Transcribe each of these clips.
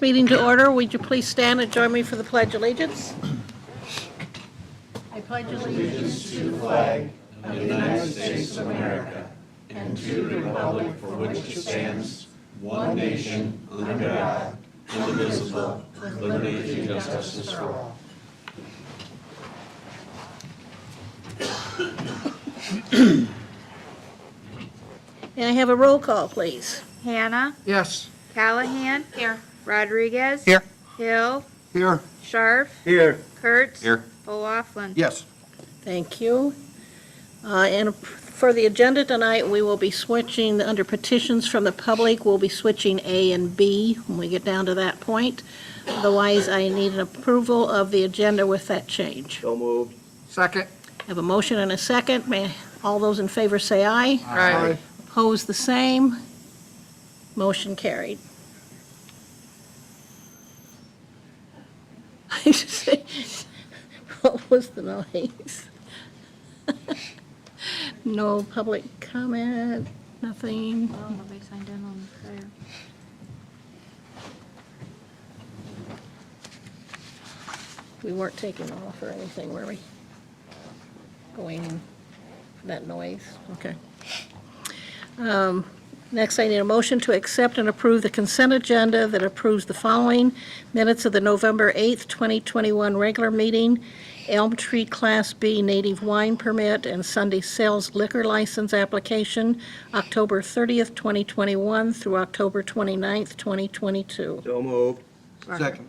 Meeting to order. Would you please stand and join me for the Pledge of Allegiance? I pledge allegiance to the flag of the United States of America and to the republic for which it stands, one nation, under God, indivisible, with liberty and justice for all. May I have a roll call, please? Hannah, Yes. Callahan. Here. Rodriguez. Here. Hill, Here. Sharp, Here. Kurtz. Here. O'Laughlin. Yes. Thank you. And for the agenda tonight, we will be switching, under petitions from the public, we'll be switching A and B when we get down to that point. Otherwise, I need an approval of the agenda with that change. So moved. Second. I have a motion and a second. May all those in favor say aye. Aye. Opposed, the same. Motion carried. I should say, what was the noise? No public comment, nothing. Oh, nobody signed in on there. We weren't taking off or anything, were we? Going, that noise, okay. Next, I need a motion to accept and approve the consent agenda that approves the following: minutes of the November 8th, 2021 regular meeting, Elm Tree Class B native wine permit and Sunday sales liquor license application, October 30th, 2021 through October 29th, 2022. So moved. Second.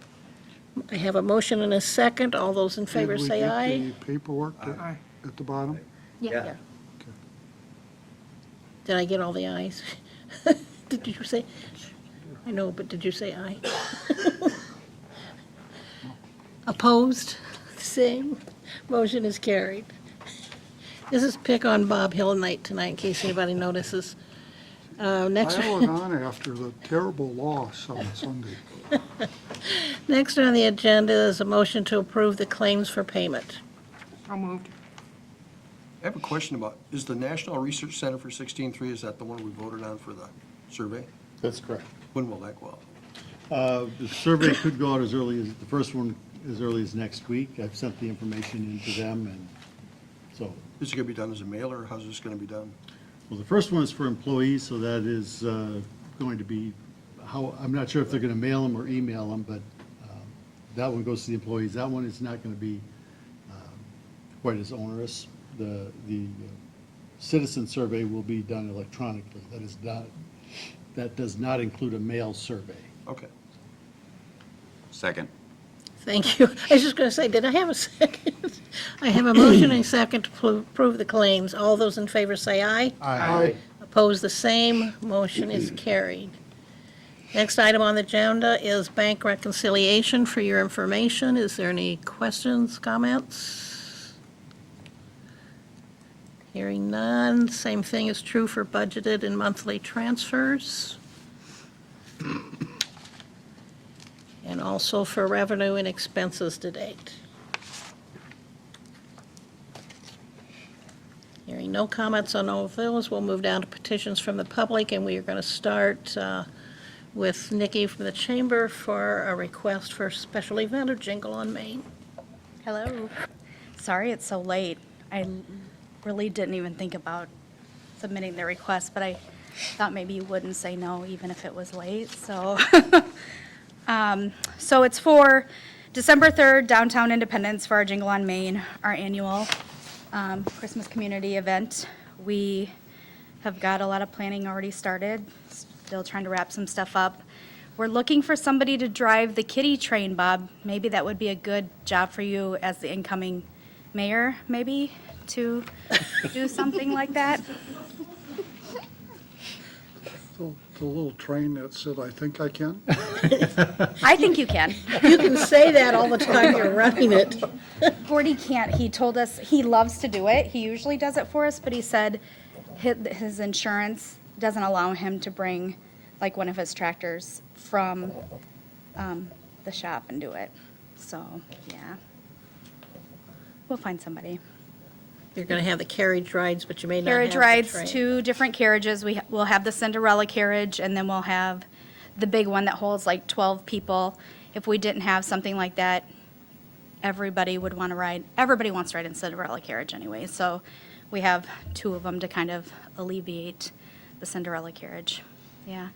I have a motion and a second. All those in favor say aye. Did we get the paperwork at the bottom? Yeah. Did I get all the ayes? Did you say? I know, but did you say aye? Opposed? Same. Motion is carried. This is pick on Bob Hill night tonight, in case anybody notices. Next. I was on after the terrible loss on Sunday. Next on the agenda is a motion to approve the claims for payment. So moved. I have a question about, is the National Research Center for 16-3, is that the one we voted on for the survey? That's correct. When will that go out? The survey could go out as early as, the first one as early as next week. I've sent the information in to them, and so, Is it going to be done as a mail, or how's this going to be done? well, the first one is for employees, so that is going to be, I'm not sure if they're going to mail them or email them, but that one goes to the employees. That one is not going to be quite as onerous. The citizen survey will be done electronically. That does not include a mail survey. Okay. Second. Thank you. I was just going to say, did I have a second? I have a motion and a second to approve the claims. All those in favor say aye. Aye. Opposed, the same. Motion is carried. Next item on the agenda is bank reconciliation. For your information, is there any questions, comments? Hearing none. Same thing is true for budgeted and monthly transfers. And also for revenue and expenses to date. Hearing no comments on all of those, we'll move down to petitions from the public, and we are going to start with Nikki from the Chamber for a request for a special event of Jingle on Main. Hello. Sorry it's so late. I really didn't even think about submitting the request, but I thought maybe you wouldn't say no even if it was late, so. So it's for December 3rd, Downtown Independence, for our Jingle on Main, our annual Christmas community event. We have got a lot of planning already started, still trying to wrap some stuff up. We're looking for somebody to drive the kiddie train, Bob. Maybe that would be a good job for you as the incoming mayor, maybe, to do something like that. The little train that said, I think I can. I think you can. You can say that all the time you're running it. Gordy can't. He told us he loves to do it. He usually does it for us, but he said his insurance doesn't allow him to bring like one of his tractors from the shop and do it. So, yeah. We'll find somebody. You're going to have the carriage rides, but you may not have Carriage the rides, train. 2 different carriages. We'll have the Cinderella carriage, and then we'll have the big one that holds like 12 people. If we didn't have something like that, everybody would want to ride. Everybody wants to ride in Cinderella carriage anyway. So we have 2 of them to kind of alleviate the Cinderella carriage. Yeah.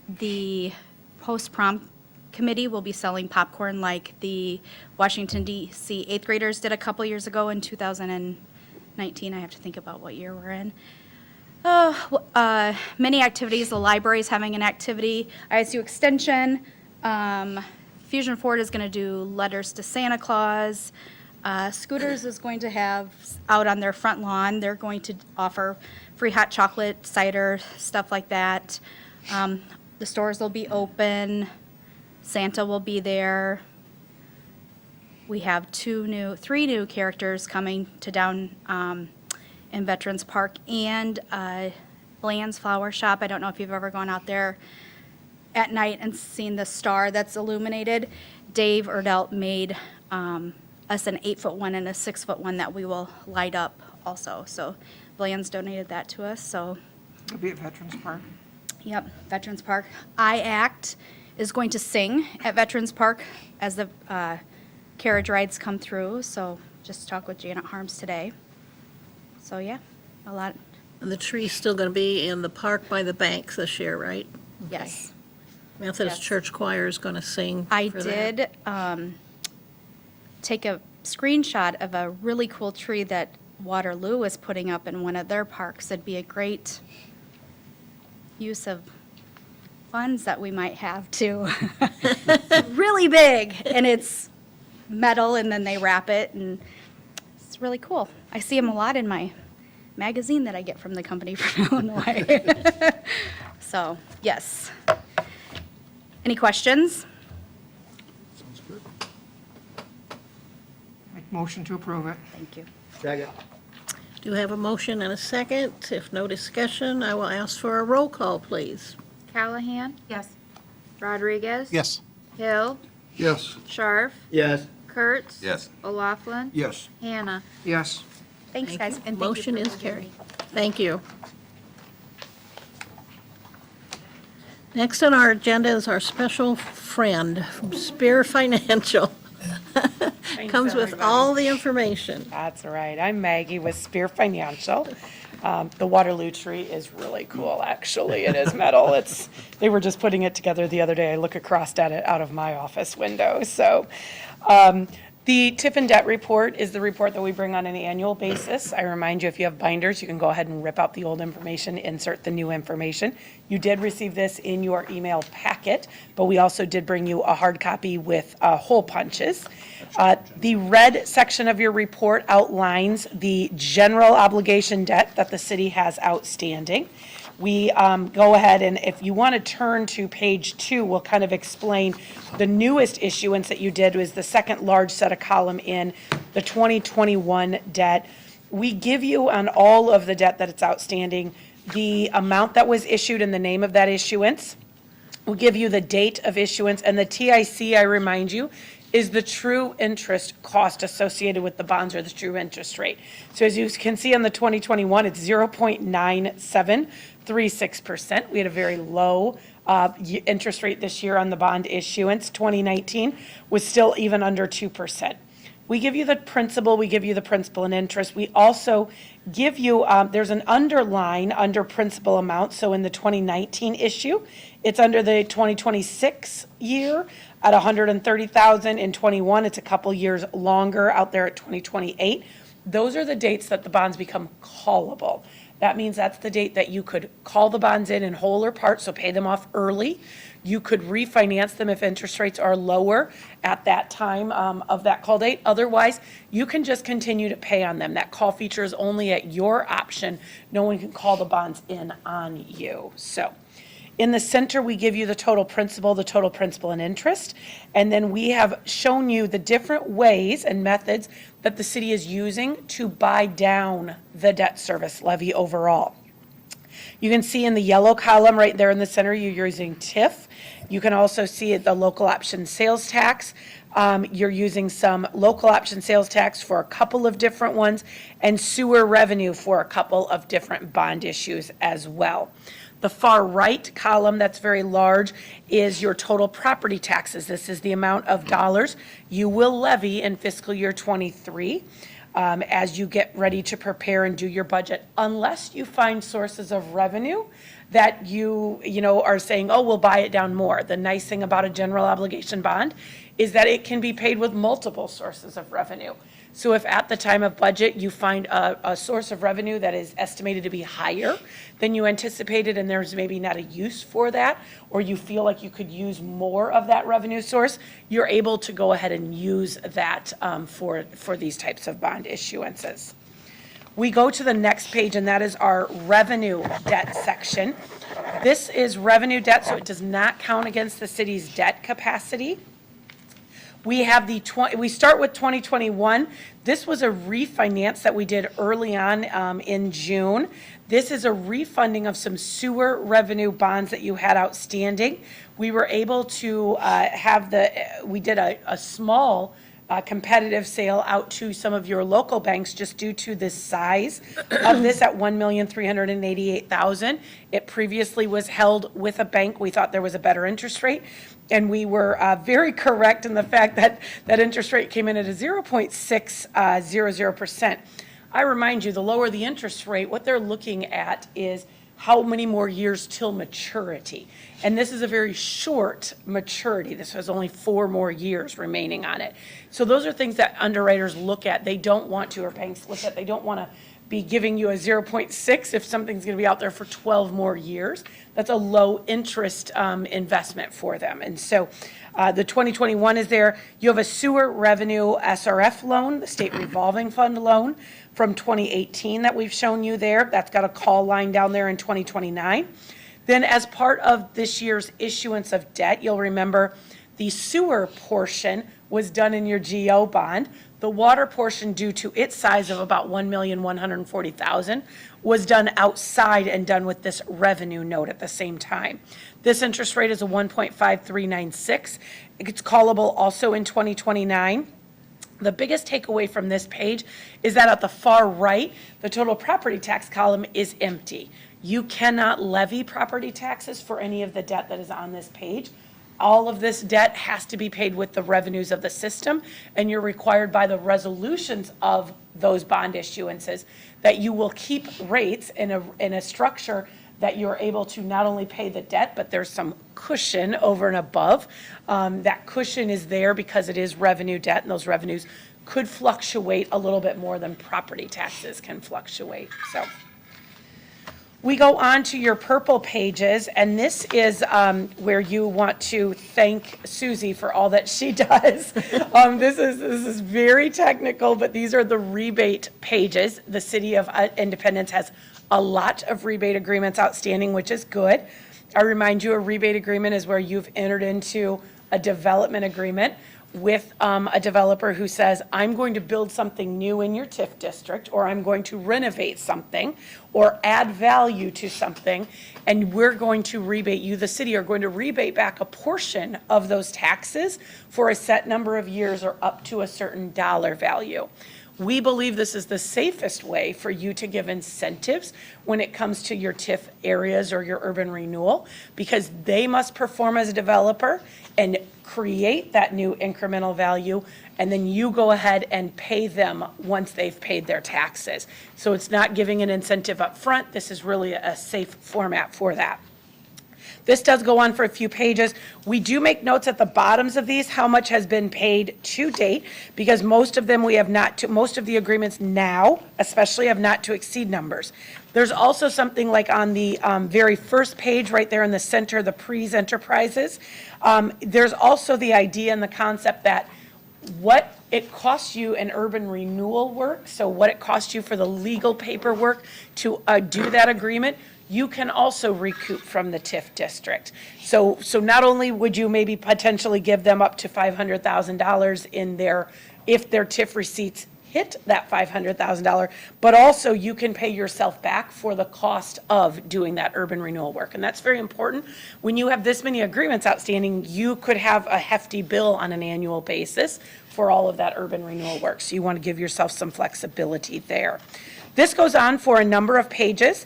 The post-prom committee will be selling popcorn like the Washington DC 8th graders did a couple years ago in 2019. I have to think about what year we're in. Many activities. The library is having an activity. ISU Extension. Fusion Ford is going to do letters to Santa Claus. Scooters is going to have out on their front lawn. They're going to offer free hot chocolate, cider, stuff like that. The stores will be open. Santa will be there. We have 3 new characters coming to down in Veterans Park and Bland's Flower Shop. I don't know if you've ever gone out there at night and seen the star that's illuminated. Dave Erdelt made us an 8-foot one and a 6-foot one that we will light up also. So Bland's donated that to us. So It'll be at Veterans Park. yep, Veterans Park. IACT is going to sing at Veterans Park as the carriage rides come through. So just talked with Janet Harms today. So yeah, a lot. And the tree's still going to be in the park by the banks this year, right? Yes. Methodist Yes. Church Choir is going to sing I for that. did take a screenshot of a really cool tree that Waterloo is putting up in one of their parks. It'd be a great use of funds that we might have to. It's really big, and it's metal, and then they wrap it, and it's really cool. I see them a lot in my magazine that I get from the company from Illinois. So, yes. Any questions? Sounds good. Make motion to approve it. Thank you. Do we have a motion and a second? If no discussion, I will ask for a roll call, please. Callahan? Yes. Rodriguez? Yes. Hill? Yes. Scharf? Yes. Kurtz? Yes. O'Laughlin? Yes. Hannah? Yes. Thanks, Thank guys. you. And thank you Motion for is forgiving carried. me. Thank you. Next on our agenda is our special friend from Spear Financial. Comes with everybody. all the information. That's right. I'm Maggie with Spear Financial. The Waterloo tree is really cool, actually. It is metal. They were just putting it together the other day. I look across at it out of my office window. So the TIF and debt report is the report that we bring on an annual basis. I remind you, if you have binders, you can go ahead and rip out the old information, insert the new information. You did receive this in your email packet, but we also did bring you a hard copy with hole punches. The red section of your report outlines the general obligation debt that the city has outstanding. We go ahead and if you want to turn to page 2, we'll kind of explain the newest issuance that you did was the second large set of column in the 2021 debt. We give you on all of the debt that it's outstanding, the amount that was issued and the name of that issuance. We'll give you the date of issuance, and the TIC, I remind you, is the true interest cost associated with the bonds or the true interest rate. So as you can see on the 2021, it's 0.9736%. We had a very low interest rate this year on the bond issuance. 2019 was still even under 2%. We give you the principal, we give you the principal and interest. We also give you, there's an underline under principal amount. So in the 2019 issue, it's under the 2026 year at $130,000. In 21, it's a couple years longer out there at 2028. Those are the dates that the bonds become callable. That means that's the date that you could call the bonds in whole or part, so pay them off early. You could refinance them if interest rates are lower at that time of that call date. Otherwise, you can just continue to pay on them. That call feature is only at your option. No one can call the bonds in on you. So in the center, we give you the total principal and interest. And then we have shown you the different ways and methods that the city is using to buy down the debt service levy overall. You can see in the yellow column right there in the center, you're using TIF. You can also see the local option sales tax. You're using some local option sales tax for a couple of different ones and sewer revenue for a couple of different bond issues as well. The far right column, that's very large, is your total property taxes. This is the amount of dollars you will levy in fiscal year '23 as you get ready to prepare and do your budget, unless you find sources of revenue that you are saying, oh, we'll buy it down more. The nice thing about a general obligation bond is that it can be paid with multiple sources of revenue. So if at the time of budget, you find a source of revenue that is estimated to be higher than you anticipated, and there's maybe not a use for that, or you feel like you could use more of that revenue source, you're able to go ahead and use that for these types of bond issuances. We go to the next page, and that is our revenue debt section. This is revenue debt, so it does not count against the city's debt capacity. We have we start with 2021. This was a refinance that we did early on in June. This is a refunding of some sewer revenue bonds that you had outstanding. We were able to we did a small competitive sale out to some of your local banks just due to the size of this at $1,388,000. It previously was held with a bank. We thought there was a better interest rate, and we were very correct in the fact that that interest rate came in at a 0.600%. I remind you, the lower the interest rate, what they're looking at is how many more years till maturity. And this is a very short maturity. This has only 4 more years remaining on it. So those are things that underwriters look at. They don't want to, or banks look at, they don't want to be giving you a 0.6 if something's going to be out there for 12 more years. That's a low interest investment for them. And so the 2021 is there. You have a sewer revenue SRF loan, the state revolving fund loan from 2018 that we've shown you there. That's got a call line down there in 2029. Then as part of this year's issuance of debt, you'll remember the sewer portion was done in your GO bond. The water portion, due to its size of about $1,140,000, was done outside and done with this revenue note at the same time. This interest rate is a 1.5396. It's callable also in 2029. The biggest takeaway from this page is that at the far right, the total property tax column is empty. You cannot levy property taxes for any of the debt that is on this page. All of this debt has to be paid with the revenues of the system, and you're required by the resolutions of those bond issuances that you will keep rates in a structure that you're able to not only pay the debt, but there's some cushion over and above. That cushion is there because it is revenue debt, and those revenues could fluctuate a little bit more than property taxes can fluctuate. So we go on to your purple pages, and this is where you want to thank Susie for all that she does. This is very technical, but these are the rebate pages. The City of Independence has a lot of rebate agreements outstanding, which is good. I remind you, a rebate agreement is where you've entered into a development agreement with a developer who says, I'm going to build something new in your TIF district, or I'm going to renovate something, or add value to something, and we're going to rebate, you, the city, are going to rebate back a portion of those taxes for a set number of years or up to a certain dollar value. We believe this is the safest way for you to give incentives when it comes to your TIF areas or your urban renewal, because they must perform as a developer and create that new incremental value, and then you go ahead and pay them once they've paid their taxes. So it's not giving an incentive up front. This is really a safe format for that. This does go on for a few pages. We do make notes at the bottoms of these, how much has been paid to date, because most of them most of the agreements now, especially, have not to exceed numbers. There's also something like on the very first page right there in the center, the Prees Enterprises. There's also the idea and the concept that what it costs you in urban renewal work, so what it costs you for the legal paperwork to do that agreement, you can also recoup from the TIF district. So not only would you maybe potentially give them up to $500,000 in if their TIF receipts hit that $500,000, but also you can pay yourself back for the cost of doing that urban renewal work. And that's very important. When you have this many agreements outstanding, you could have a hefty bill on an annual basis for all of that urban renewal work. So you want to give yourself some flexibility there. This goes on for a number of pages.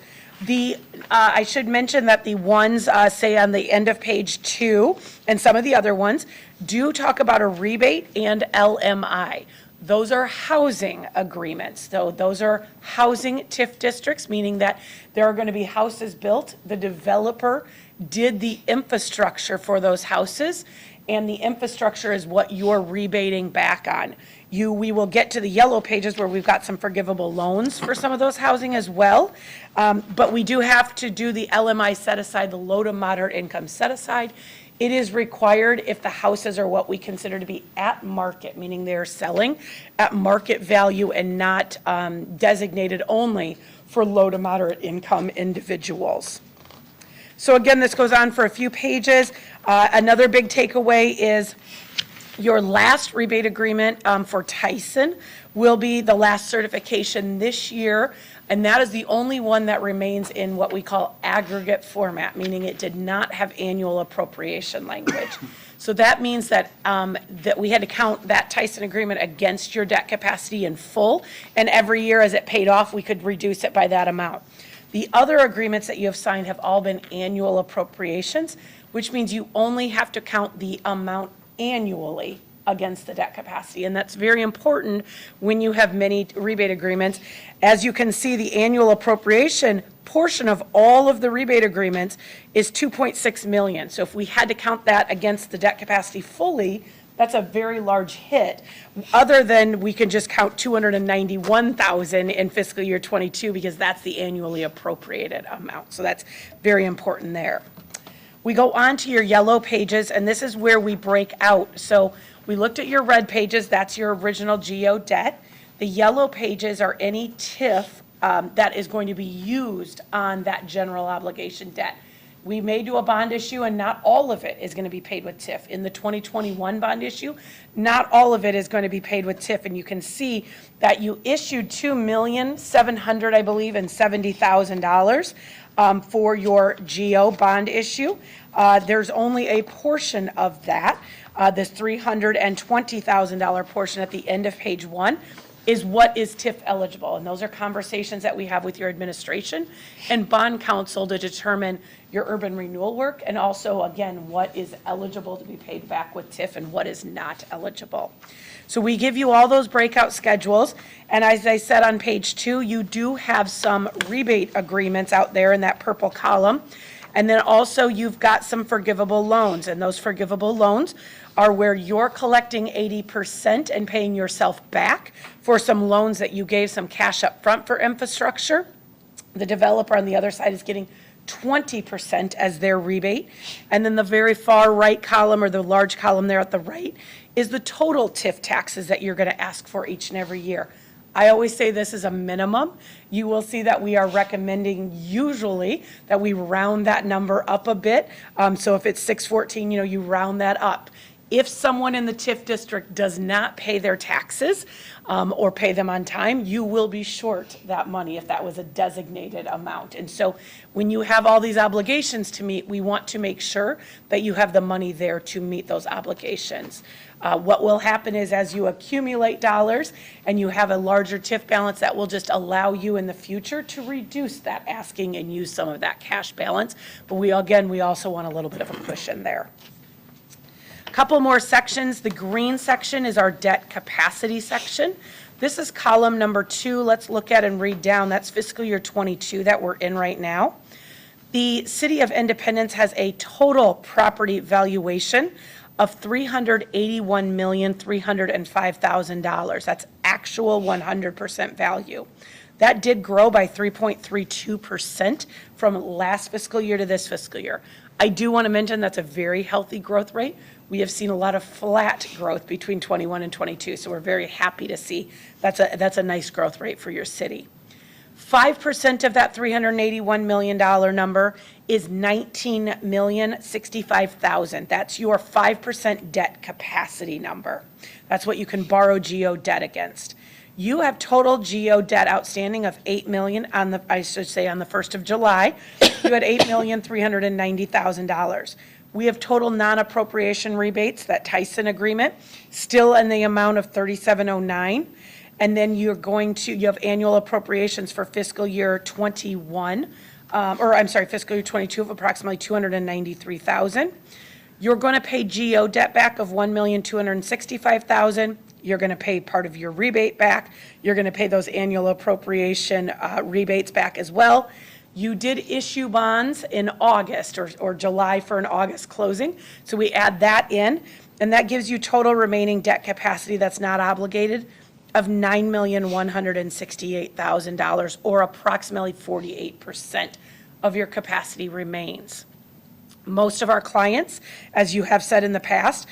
I should mention that the ones, say on the end of page 2, and some of the other ones, do talk about a rebate and LMI. Those are housing agreements. So those are housing TIF districts, meaning that there are going to be houses built. The developer did the infrastructure for those houses, and the infrastructure is what you're rebating back on. We will get to the yellow pages where we've got some forgivable loans for some of those housing as well. But we do have to do the LMI set aside, the low to moderate income set aside. It is required if the houses are what we consider to be at market, meaning they're selling at market value and not designated only for low to moderate income individuals. So again, this goes on for a few pages. Another big takeaway is your last rebate agreement for Tyson will be the last certification this year, and that is the only one that remains in what we call aggregate format, meaning it did not have annual appropriation language. So that means that, that we had to count that Tyson agreement against your debt capacity in full, and every year as it paid off, we could reduce it by that amount. The other agreements that you have signed have all been annual appropriations, which means you only have to count the amount annually against the debt capacity. And that's very important when you have many rebate agreements. As you can see, the annual appropriation portion of all of the rebate agreements is 2.6 million. So if we had to count that against the debt capacity fully, that's a very large hit, other than we can just count 291,000 in fiscal year 22 because that's the annually appropriated amount. So that's very important there. We go on to your yellow pages, and this is where we break out. So we looked at your red pages, that's your original GO debt. The yellow pages are any TIF that is going to be used on that general obligation debt. We may do a bond issue, and not all of it is going to be paid with TIF. In the 2021 bond issue, not all of it is going to be paid with TIF, and you can see that you issued $2,700,000, I believe, and $70,000 for your GO bond issue. There's only a portion of that, this $320,000 portion at the end of page 1, is what is TIF eligible. And those are conversations that we have with your administration and bond counsel to determine your urban renewal work, and also, again, what is eligible to be paid back with TIF and what is not eligible. So we give you all those breakout schedules, and as I said on page 2, you do have some rebate agreements out there in that purple column. And then also you've got some forgivable loans, and those forgivable loans are where you're collecting 80% and paying yourself back for some loans that you gave some cash up front for infrastructure. The developer on the other side is getting 20% as their rebate. And then the very far right column, or the large column there at the right, is the total TIF taxes that you're going to ask for each and every year. I always say this is a minimum. You will see that we are recommending usually that we round that number up a bit. So if it's 614, you round that up. If someone in the TIF district does not pay their taxes or pay them on time, you will be short that money if that was a designated amount. And so when you have all these obligations to meet, we want to make sure that you have the money there to meet those obligations. What will happen is, as you accumulate dollars and you have a larger TIF balance, that will just allow you in the future to reduce that asking and use some of that cash balance. But we also want a little bit of a cushion there. Couple more sections. The green section is our debt capacity section. This is column number 2. Let's look at and read down. That's fiscal year 22 that we're in right now. The City of Independence has a total property valuation of $381,305,000. That's actual 100% value. That did grow by 3.32% from last fiscal year to this fiscal year. I do want to mention that's a very healthy growth rate. We have seen a lot of flat growth between 21 and 22, so we're very happy to see that's a nice growth rate for your city. 5% of that $381 million number is $19,065,000. That's your 5% debt capacity number. That's what you can borrow GO debt against. You have total GO debt outstanding of $8 million on the 1st of July. You had $8,390,000. We have total non-appropriation rebates, that Tyson agreement, still in the amount of $3,709. And then you have annual appropriations for fiscal year 21 or I'm sorry, fiscal year '22 of approximately $293,000. You're going to pay GO debt back of $1,265,000. You're going to pay part of your rebate back. You're going to pay those annual appropriation rebates back as well. You did issue bonds in August or July for an August closing, so we add that in, and that gives you total remaining debt capacity that's not obligated of $9,168,000, or approximately 48% of your capacity remains. Most of our clients, as you have said in the past,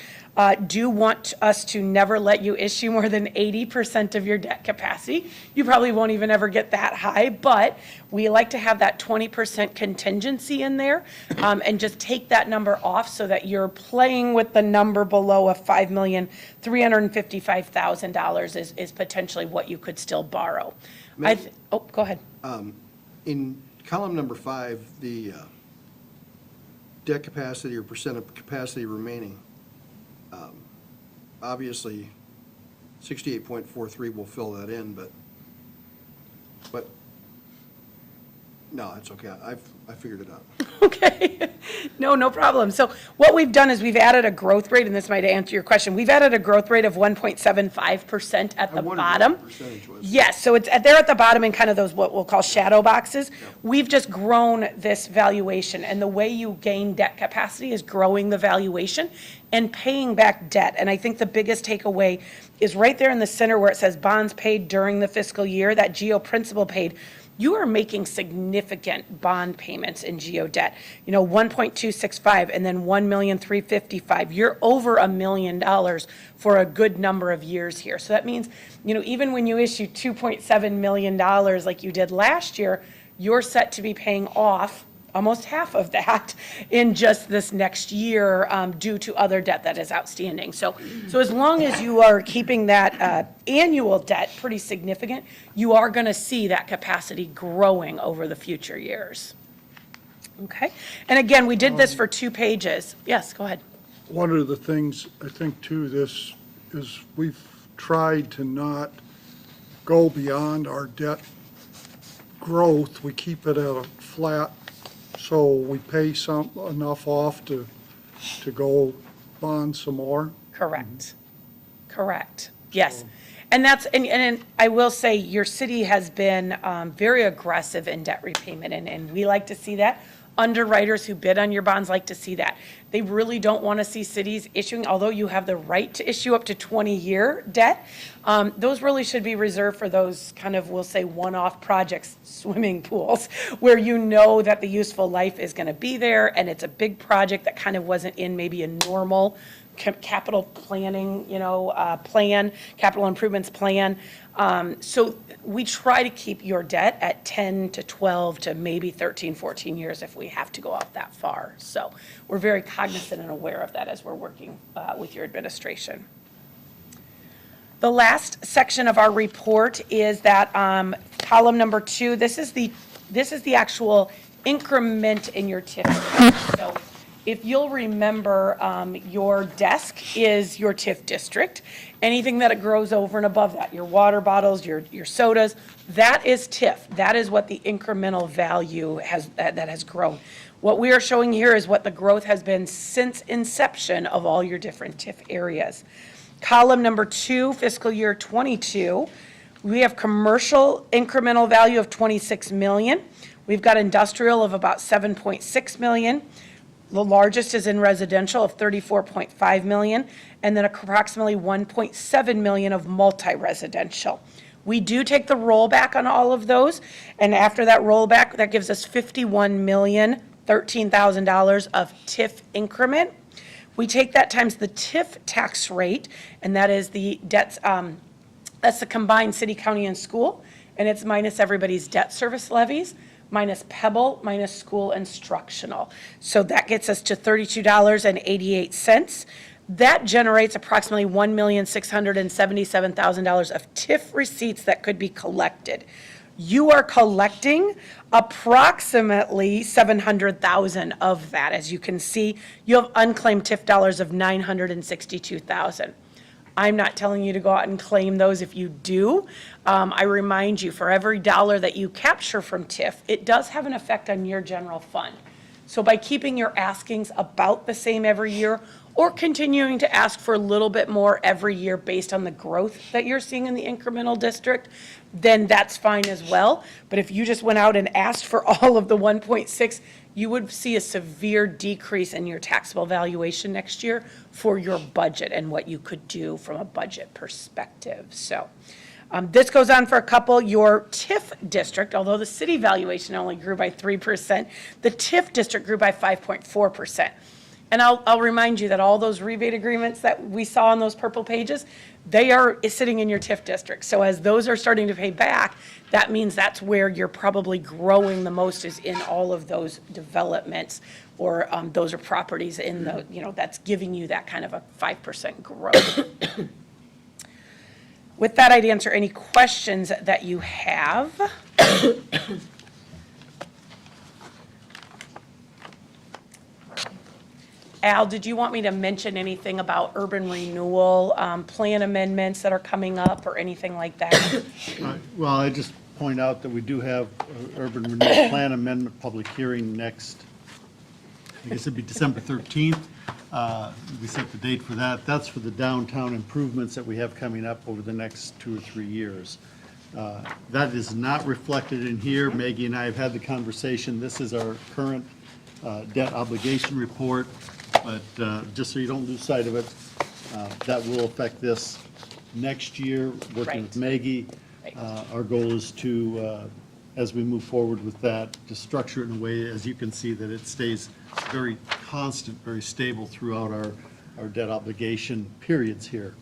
do want us to never let you issue more than 80% of your debt capacity. You probably won't even ever get that high, but we like to have that 20% contingency in there, and just take that number off so that you're playing with the number below of $5,355,000 is potentially what you could still borrow. Oh, go ahead. In column number 5, the debt capacity or percent of capacity remaining, obviously 68.43 will fill that in, but no, it's okay. I figured it out. Okay, no problem. So what we've done is we've added a growth rate, and this might answer your question. We've added a growth rate of 1.75% at the I wondered what bottom. the percentage was. Yes, so it's there at the bottom in kind of those what we'll call shadow boxes. We've just grown this valuation, and the way you gain debt capacity is growing the valuation and paying back debt. And I think the biggest takeaway is right there in the center where it says bonds paid during the fiscal year, that GO principal paid. You are making significant bond payments in GO debt, 1.265 and then $1,355,000. You're over $1 million for a good number of years here. So that means, even when you issue $2.7 million like you did last year, you're set to be paying off almost half of that in just this next year due to other debt that is outstanding. So as long as you are keeping that annual debt pretty significant, you are going to see that capacity growing over the future years. Okay? And again, we did this for 2 pages. Yes, go ahead. One of the things I think too, this is we've tried to not go beyond our debt growth. We keep it at a flat, so we pay enough off to go bond some more. Correct. Yes. And and I will say, your city has been very aggressive in debt repayment, and we like to see that. Underwriters who bid on your bonds like to see that. They really don't want to see cities issuing, although you have the right to issue up to 20-year debt. Those really should be reserved for those kind of, we'll say, one-off projects, swimming pools, where you know that the useful life is going to be there, and it's a big project that kind of wasn't in maybe a normal capital planning, capital improvements plan. So we try to keep your debt at 10 to 12 to maybe 13, 14 years if we have to go out that far. So we're very cognizant and aware of that as we're working with your administration. The last section of our report is that column number 2. This is the actual increment in your TIF. So if you'll remember, your desk is your TIF district. Anything that it grows over and above that, your water bottles, your sodas, that is TIF. That is what the incremental value that has grown. What we are showing here is what the growth has been since inception of all your different TIF areas. Column number 2, fiscal year '22, we have commercial incremental value of $26 million. We've got industrial of about $7.6 million. The largest is in residential of $34.5 million, and then approximately $1.7 million of multi-residential. We do take the rollback on all of those, and after that rollback, that gives us $51,013,000 of TIF increment. We take that times the TIF tax rate, and that is the debts, that's the combined city, county, and school, and it's minus everybody's debt service levies, minus Pebble, minus school instructional. So that gets us to $32.88. That generates approximately $1,677,000 of TIF receipts that could be collected. You are collecting approximately $700,000 of that. As you can see, you have unclaimed TIF dollars of $962,000. I'm not telling you to go out and claim those if you do. I remind you, for every dollar that you capture from TIF, it does have an effect on your general fund. So by keeping your askings about the same every year, or continuing to ask for a little bit more every year based on the growth that you're seeing in the incremental district, then that's fine as well. But if you just went out and asked for all of the 1.6, you would see a severe decrease in your taxable valuation next year for your budget and what you could do from a budget perspective. So this goes on for a couple. Your TIF district, although the city valuation only grew by 3%, the TIF district grew by 5.4%. And I'll remind you that all those rebate agreements that we saw on those purple pages, they are sitting in your TIF district. So as those are starting to pay back, that means that's where you're probably growing the most, is in all of those developments, or those are properties in the, that's giving you that kind of a 5% growth. With that, I'd answer any questions that you have. Al, did you want me to mention anything about urban renewal, plan amendments that are coming up, or anything like that? Well, I just point out that we do have urban renewal plan amendment public hearing next, I guess it'd be December 13th. We set the date for that. That's for the downtown improvements that we have coming up over the next 2 or 3 years. That is not reflected in here. Maggie and I have had the conversation. This is our current debt obligation report, but just so you don't lose sight of it, that will affect this next year, working with Maggie. Our goal is to, as we move forward with that, to structure it in a way, as you can see, that it stays very constant, very stable throughout our debt obligation periods here,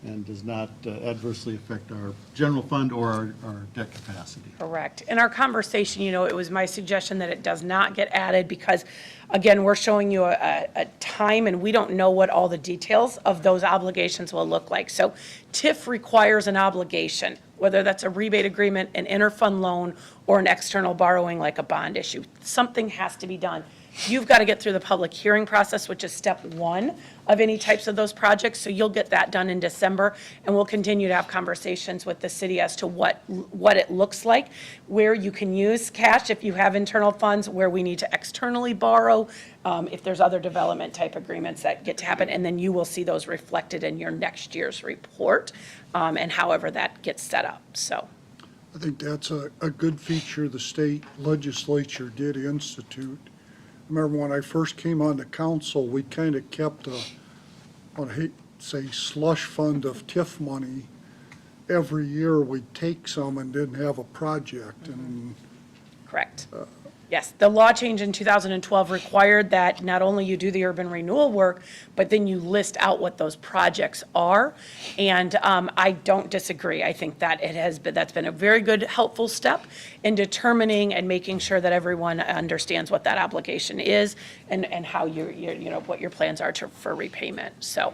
and does not adversely affect our general fund or our debt capacity. Correct. In our conversation, it was my suggestion that it does not get added because, again, we're showing you a time, and we don't know what all the details of those obligations will look like. So TIF requires an obligation, whether that's a rebate agreement, an interfund loan, or an external borrowing like a bond issue. Something has to be done. You've got to get through the public hearing process, which is step 1 of any types of those projects. So you'll get that done in December, and we'll continue to have conversations with the city as to what it looks like, where you can use cash if you have internal funds, where we need to externally borrow, if there's other development type agreements that get to happen, and then you will see those reflected in your next year's report, and however that gets set up. So I think that's a good feature the state legislature did institute. I remember when I first came on the council, we kind of kept I hate to say slush fund of TIF money. Every year we'd take some and didn't have a project, and correct. Yes, the law change in 2012 required that not only you do the urban renewal work, but then you list out what those projects are. And I don't disagree. I think that that's been a very good, helpful step in determining and making sure that everyone understands what that obligation is and how what your plans are for repayment. So,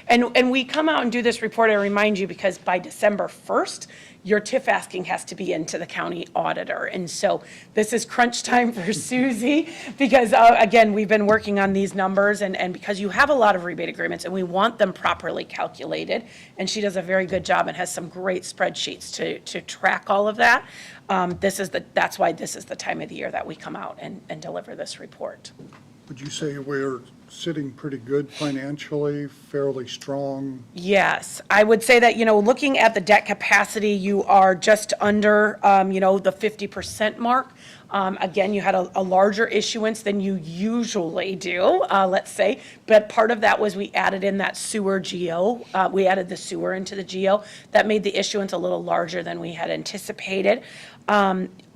and we come out and do this report, I remind you, because by December 1st, your TIF asking has to be into the county auditor. And so this is crunch time for Susie because, again, we've been working on these numbers and because you have a lot of rebate agreements and we want them properly calculated. And she does a very good job and has some great spreadsheets to track all of that. That's why this is the time of the year that we come out and deliver this report. would you say we're sitting pretty good financially, fairly strong? Yes, I would say that, looking at the debt capacity, you are just under, the 50% mark. Again, you had a larger issuance than you usually do, let's say, but part of that was we added in that sewer GO. We added the sewer into the GO. That made the issuance a little larger than we had anticipated.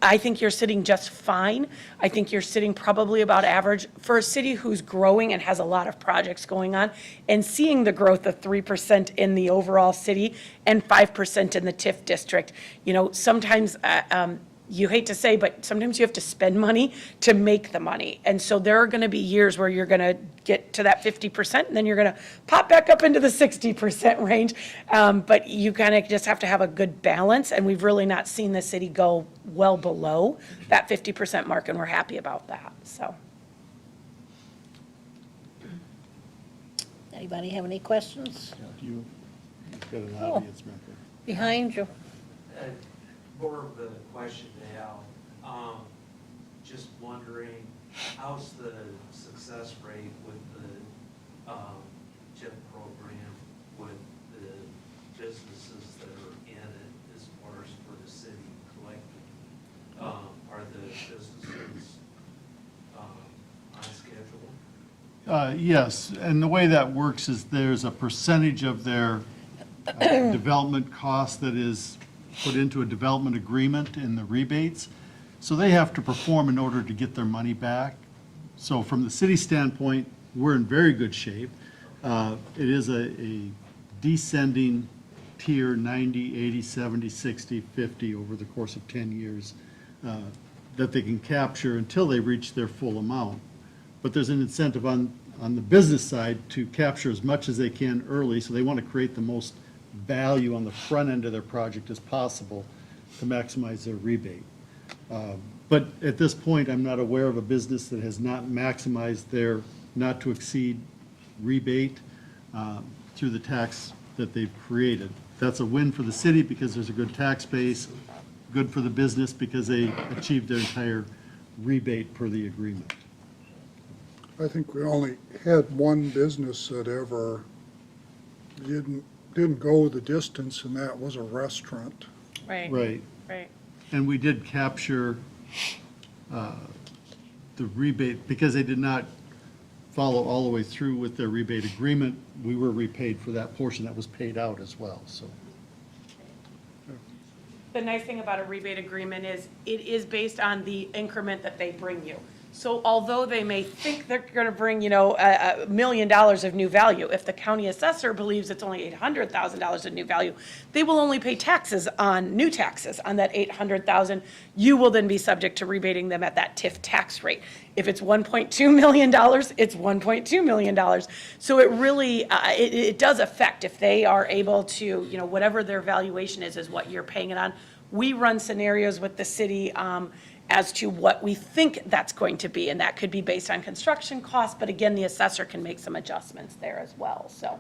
I think you're sitting just fine. I think you're sitting probably about average for a city who's growing and has a lot of projects going on, and seeing the growth of 3% in the overall city and 5% in the TIF district. Sometimes you hate to say, but sometimes you have to spend money to make the money. And so there are going to be years where you're going to get to that 50%, and then you're going to pop back up into the 60% range. But you kind of just have to have a good balance, and we've really not seen the city go well below that 50% mark, and we're happy about that, so. Anybody have any questions? You've got an Oh. audience member. Behind you. More of a question to Al. Just wondering, how's the success rate with the CHIP program with the businesses that are in it as far as for the city collecting? Are the businesses on schedule? Yes, and the way that works is there's a percentage of their development cost that is put into a development agreement in the rebates. So they have to perform in order to get their money back. So from the city standpoint, we're in very good shape. It is a descending tier, 90, 80, 70, 60, 50 over the course of 10 years that they can capture until they reach their full amount. But there's an incentive on the business side to capture as much as they can early, so they want to create the most value on the front end of their project as possible to maximize their rebate. But at this point, I'm not aware of a business that has not maximized their not-to-exceed rebate through the tax that they've created. That's a win for the city because there's a good tax base, good for the business because they achieved their entire rebate per the agreement. I think we only had one business that ever didn't go the distance, and that was a restaurant. Right, Right. right. And we did capture the rebate, because they did not follow all the way through with their rebate agreement, we were repaid for that portion that was paid out as well, so. The nice thing about a rebate agreement is it is based on the increment that they bring you. So although they may think they're going to bring, $1 million of new value, if the county assessor believes it's only $800,000 of new value, they will only pay new taxes on that $800,000. You will then be subject to rebating them at that TIF tax rate. If it's $1.2 million, it's $1.2 million. So it really, it does affect if they are able to, whatever their valuation is what you're paying it on. We run scenarios with the city as to what we think that's going to be, and that could be based on construction costs, but again, the assessor can make some adjustments there as well, so.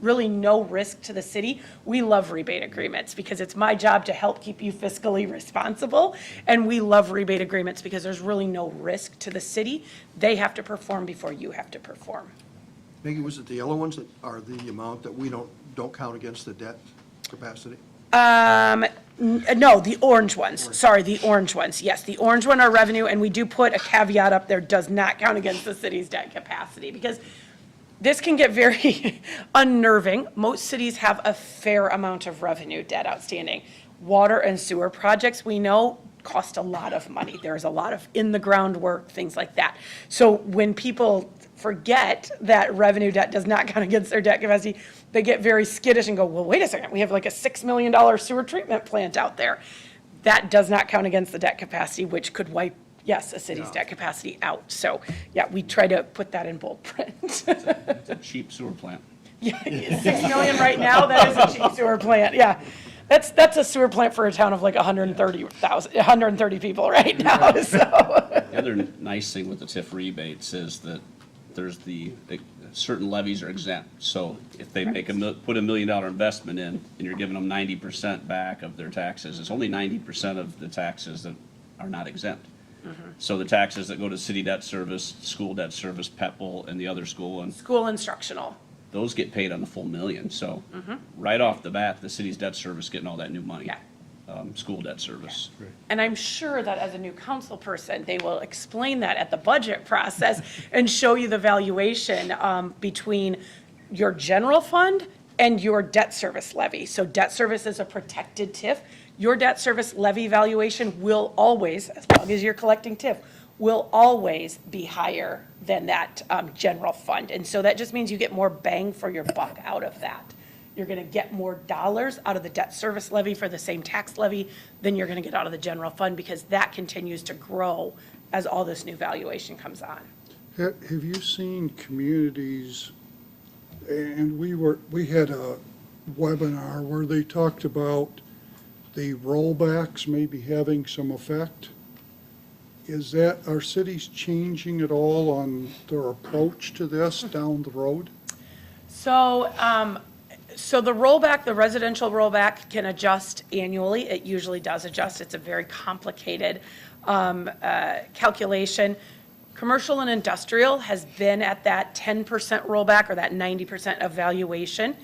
Really no risk to the city. We love rebate agreements because it's my job to help keep you fiscally responsible, and we love rebate agreements because there's really no risk to the city. They have to perform before you have to perform. Maggie, was it the yellow ones that are the amount that we don't count against the debt capacity? No, the orange ones, sorry, the orange ones, yes, the orange one are revenue, and we do put a caveat up there, does not count against the city's debt capacity, because this can get very unnerving. Most cities have a fair amount of revenue debt outstanding. Water and sewer projects, we know, cost a lot of money. There's a lot of in-the-ground work, things like that. So when people forget that revenue debt does not count against their debt capacity, they get very skittish and go, well, wait a second, we have like a $6 million sewer treatment plant out there. That does not count against the debt capacity, which could wipe, yes, a city's debt capacity out. So, yeah, we try to put that in bold print. It's a cheap sewer plant. Yeah, $6 million right now, that is a cheap sewer plant, yeah. That's a sewer plant for a town of like 130 people right now, so. The other nice thing with the TIF rebates is that there's certain levies are exempt. So if they put $1 million investment in, and you're giving them 90% back of their taxes, it's only 90% of the taxes that are not exempt. So the taxes that go to city debt service, school debt service, PEPL, and the other school ones, School instructional. those get paid on the full million. So right off the bat, the city's debt service getting all that new money. Yeah. School debt service. And I'm sure that as a new council person, they will explain that at the budget process and show you the valuation between your general fund and your debt service levy. So debt service is a protected TIF. Your debt service levy valuation will always, as long as you're collecting TIF, will always be higher than that general fund. And so that just means you get more bang for your buck out of that. You're going to get more dollars out of the debt service levy for the same tax levy than you're going to get out of the general fund, because that continues to grow as all this new valuation comes on. Have you seen communities, and we had a webinar where they talked about the rollbacks maybe having some effect? Are cities changing at all on their approach to this down the road? So So the rollback, the residential rollback can adjust annually. It usually does adjust. It's a very complicated calculation. Commercial and industrial has been at that 10% rollback or that 90% evaluation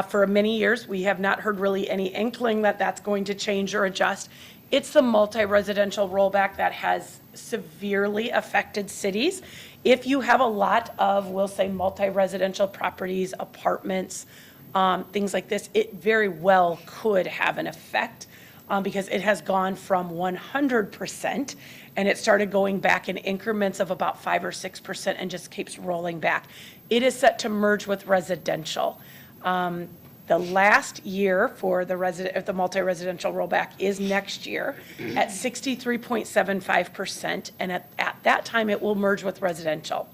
for many years. We have not heard really any inkling that that's going to change or adjust. It's the multi-residential rollback that has severely affected cities. If you have a lot of, we'll say, multi-residential properties, apartments, things like this, it very well could have an effect because it has gone from 100% and it started going back in increments of about 5 or 6% and just keeps rolling back. It is set to merge with residential. The last year for the multi-residential rollback is next year at 63.75%, and at that time, it will merge with residential.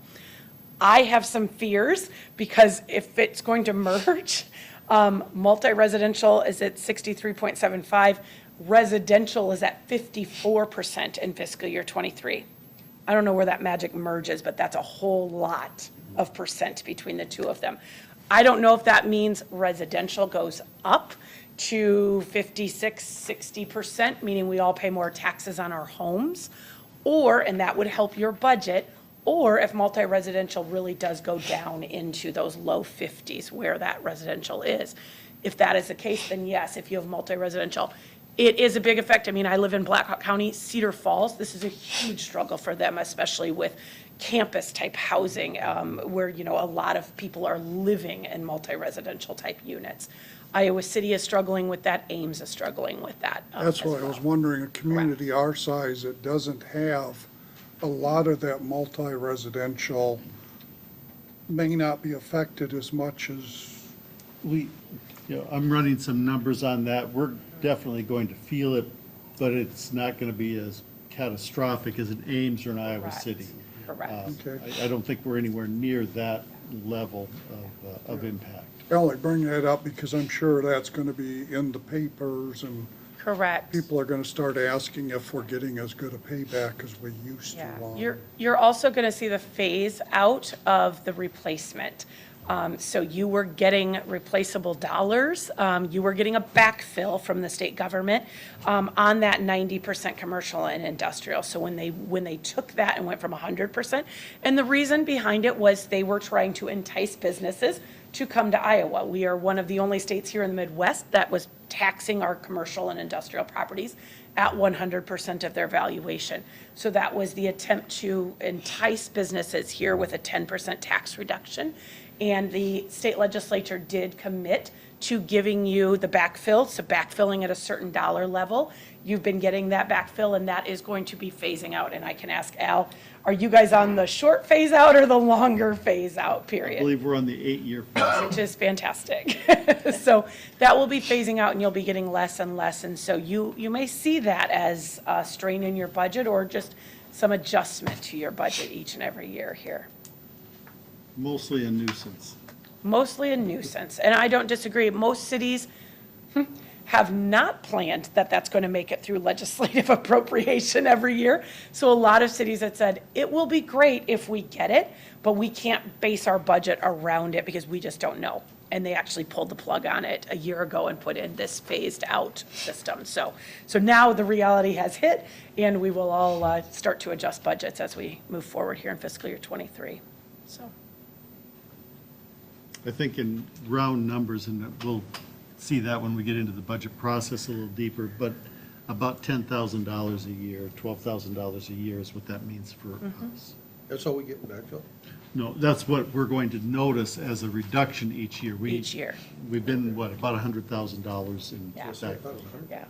I have some fears, because if it's going to merge, multi-residential is at 63.75, residential is at 54% in fiscal year '23. I don't know where that magic merges, but that's a whole lot of percent between the two of them. I don't know if that means residential goes up to 56, 60%, meaning we all pay more taxes on our homes, and that would help your budget, or if multi-residential really does go down into those low 50s where that residential is. If that is the case, then yes, if you have multi-residential, it is a big effect. I mean, I live in Blackhawk County, Cedar Falls. This is a huge struggle for them, especially with campus-type housing, where, a lot of people are living in multi-residential type units. Iowa City is struggling with that. Ames is struggling with that. That's as why I was well. wondering, a community our size that doesn't have a lot of that multi-residential may not be affected as much as, I'm running some numbers on that. We're definitely going to feel it, but it's not going to be as catastrophic as an Ames or an Iowa Correct. City. Correct. Okay. I don't think we're anywhere near that level of impact. well, I bring that up because I'm sure that's going to be in the papers and Correct. people are going to start asking if we're getting as good a payback as we used to. Yeah, you're also going to see the phase out of the replacement. So you were getting replaceable dollars. You were getting a backfill from the state government on that 90% commercial and industrial. So when they took that and went from 100%, and the reason behind it was they were trying to entice businesses to come to Iowa. We are one of the only states here in the Midwest that was taxing our commercial and industrial properties at 100% of their valuation. So that was the attempt to entice businesses here with a 10% tax reduction. And the state legislature did commit to giving you the backfill, so backfilling at a certain dollar level. You've been getting that backfill, and that is going to be phasing out. And I can ask Al, are you guys on the short phase out or the longer phase out I period? believe we're on the 8-year phase. Which is fantastic. So that will be phasing out, and you'll be getting less and less. And so you may see that as a strain in your budget or just some adjustment to your budget each and every year here. Mostly a nuisance. Mostly a nuisance, and I don't disagree. Most cities have not planned that that's going to make it through legislative appropriation every year. So a lot of cities have said, it will be great if we get it, but we can't base our budget around it because we just don't know. And they actually pulled the plug on it a year ago and put in this phased out system. So now the reality has hit, and we will all start to adjust budgets as we move forward here in fiscal year '23. So. I think in round numbers, and we'll see that when we get into the budget process a little deeper, but about $10,000 a year, $12,000 a year is what that means for us. That's all we get in backfill? No, that's what we're going to notice as a reduction each year. Each year. We've been, about $100,000 in Yeah. backfill. Yeah.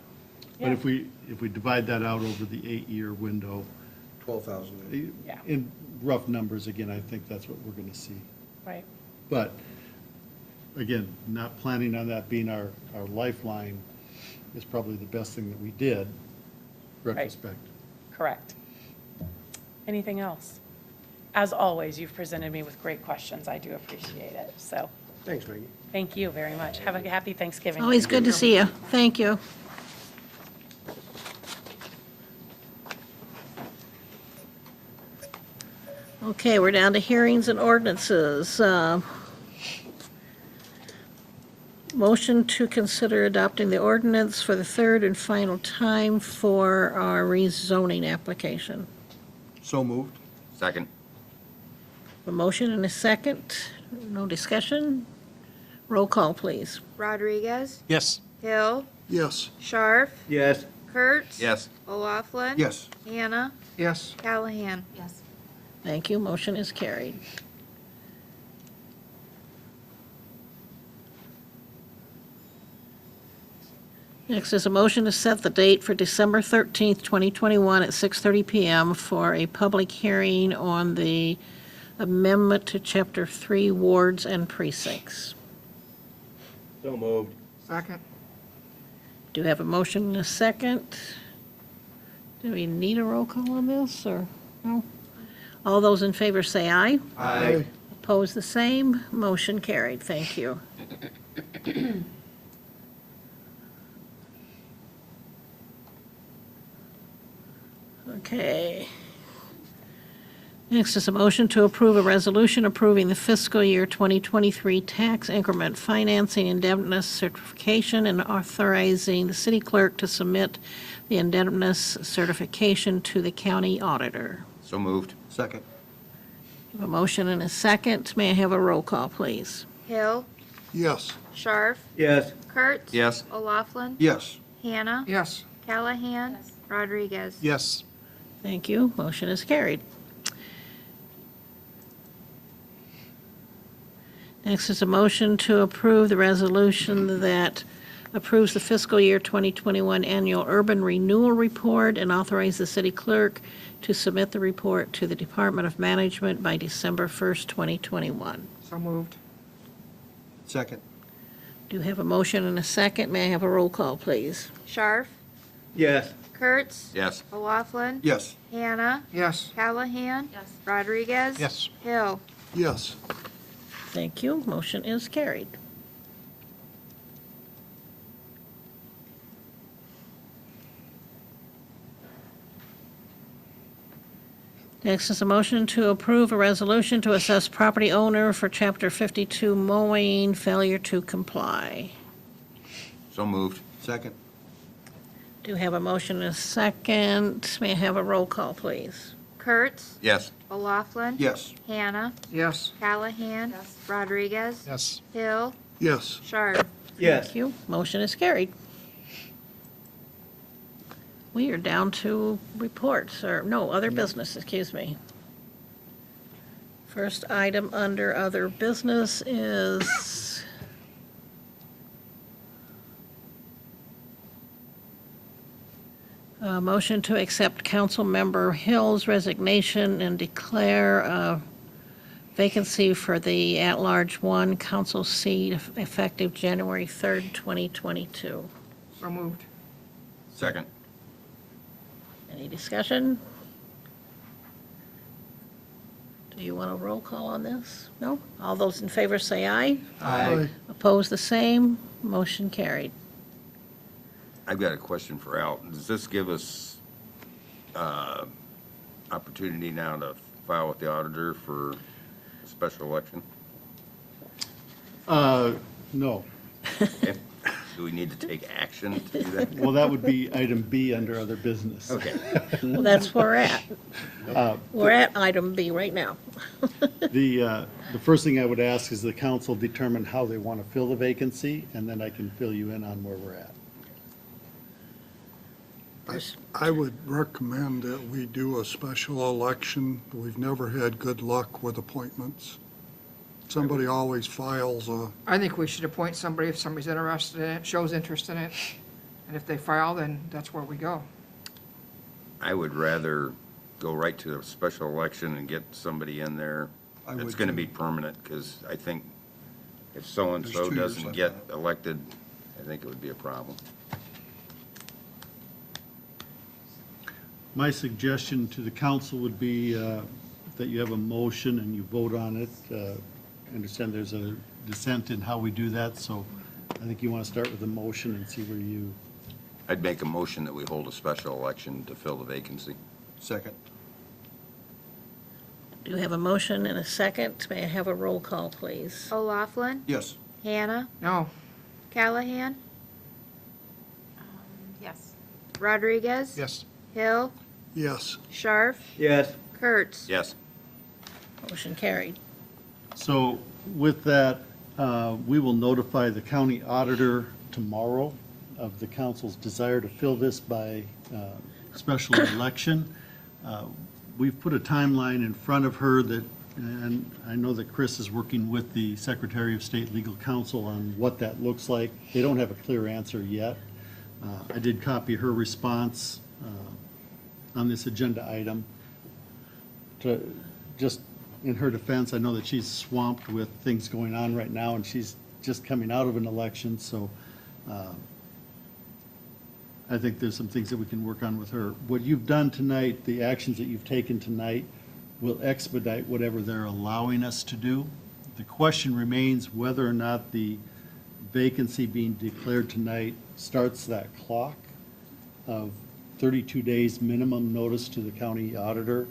But if we divide that out over the 8-year window, 12,000. Yeah. in rough numbers, again, I think that's what we're going to see. Right. But, again, not planning on that being our lifeline is probably the best thing that we did, retrospect. Correct. Anything else? As always, you've presented me with great questions. I do appreciate it. So Thanks, Maggie. thank you very much. Have a happy Thanksgiving. Always good to see you. Thank you. Okay, we're down to hearings and ordinances. Motion to consider adopting the ordinance for the third and final time for our rezoning application. So moved. Second. A motion and a second. No discussion? Roll call, please. Rodriguez, Yes. Hill, Yes. Scharf, Yes. Kurtz. Yes. O'Laughlin. Yes. Hannah, Yes. Callahan. Yes. Thank you. Motion is carried. Next is a motion to set the date for December 13th, 2021 at 6:30 PM for a public hearing on the amendment to Chapter 3 wards and precincts. So moved. Second. Do you have a motion and a second? Do we need a roll call on this, or no? All those in favor say aye. Aye. Opposed, the same. Motion carried. Thank you. Okay. Next is a motion to approve a resolution approving the fiscal year 2023 tax increment financing indebtedness certification and authorizing the city clerk to submit the indebtedness certification to the county auditor. So moved. Second. A motion and a second. May I have a roll call, please? Hill, Yes. Scharf, Yes. Kurtz. Yes. O'Laughlin. Yes. Hannah, Yes. Callahan. Rodriguez. Yes. Thank you. Motion is carried. Next is a motion to approve the resolution that approves the fiscal year 2021 annual urban renewal report and authorize the city clerk to submit the report to the Department of Management by December 1st, 2021. So moved. Second. Do you have a motion and a second? May I have a roll call, please? Scharf, Yes. Kurtz. Yes. O'Laughlin. Yes. Hannah, Yes. Callahan. Rodriguez. Yes. Hill. Yes. Thank you. Motion is carried. Next is a motion to approve a resolution to assess property owner for Chapter 52 mowing failure to comply. So moved. Second. Do you have a motion and a second? May I have a roll call, please? Kurtz. Yes. O'Laughlin. Yes. Hannah, Yes. Callahan. Rodriguez. Yes. Hill. Yes. Scharf. Yes. Thank you. Motion is carried. We are down to reports, or no, other business, excuse me. First item under other business is a motion to accept Councilmember Hill's resignation and declare a vacancy for the at-large one council seat effective January 3rd, 2022. So moved. Second. Any discussion? Do you want a roll call on this? No? All those in favor say aye. Aye. Opposed, the same. Motion carried. I've got a question for Al. Does this give us opportunity now to file with the auditor for a special election? No. Okay. Do we need to take action to do that? Well, that would be item B under other business. Okay. Well, that's where we're at. We're at item B right now. The first thing I would ask is the council determine how they want to fill the vacancy, and then I can fill you in on where we're at. I would recommend that we do a special election. We've never had good luck with appointments. Somebody always files a, I think we should appoint somebody if somebody's interested in it, shows interest in it. And if they file, then that's where we go. I would rather go right to a special election and get somebody in there I that's would going to too. be permanent, because I think if There's so-and-so 2 years doesn't left get on it. elected, I think it would be a problem. My suggestion to the council would be that you have a motion and you vote on it. I understand there's a dissent in how we do that, so I think you want to start with a motion and see where you, I'd make a motion that we hold a special election to fill the vacancy. Second. Do you have a motion and a second? May I have a roll call, please? O'Laughlin. Yes. Hannah, No. Callahan, Yes. Rodriguez. Yes. Hill, Yes. Scharf, Yes. Kurtz. Yes. Motion carried. So with that, we will notify the county auditor tomorrow of the council's desire to fill this by special election. We've put a timeline in front of her that, and I know that Chris is working with the Secretary of State Legal Counsel on what that looks like. They don't have a clear answer yet. I did copy her response on this agenda item. Just in her defense, I know that she's swamped with things going on right now, and she's just coming out of an election, so I think there's some things that we can work on with her. What you've done tonight, the actions that you've taken tonight, will expedite whatever they're allowing us to do. The question remains whether or not the vacancy being declared tonight starts that clock of 32 days minimum notice to the county auditor,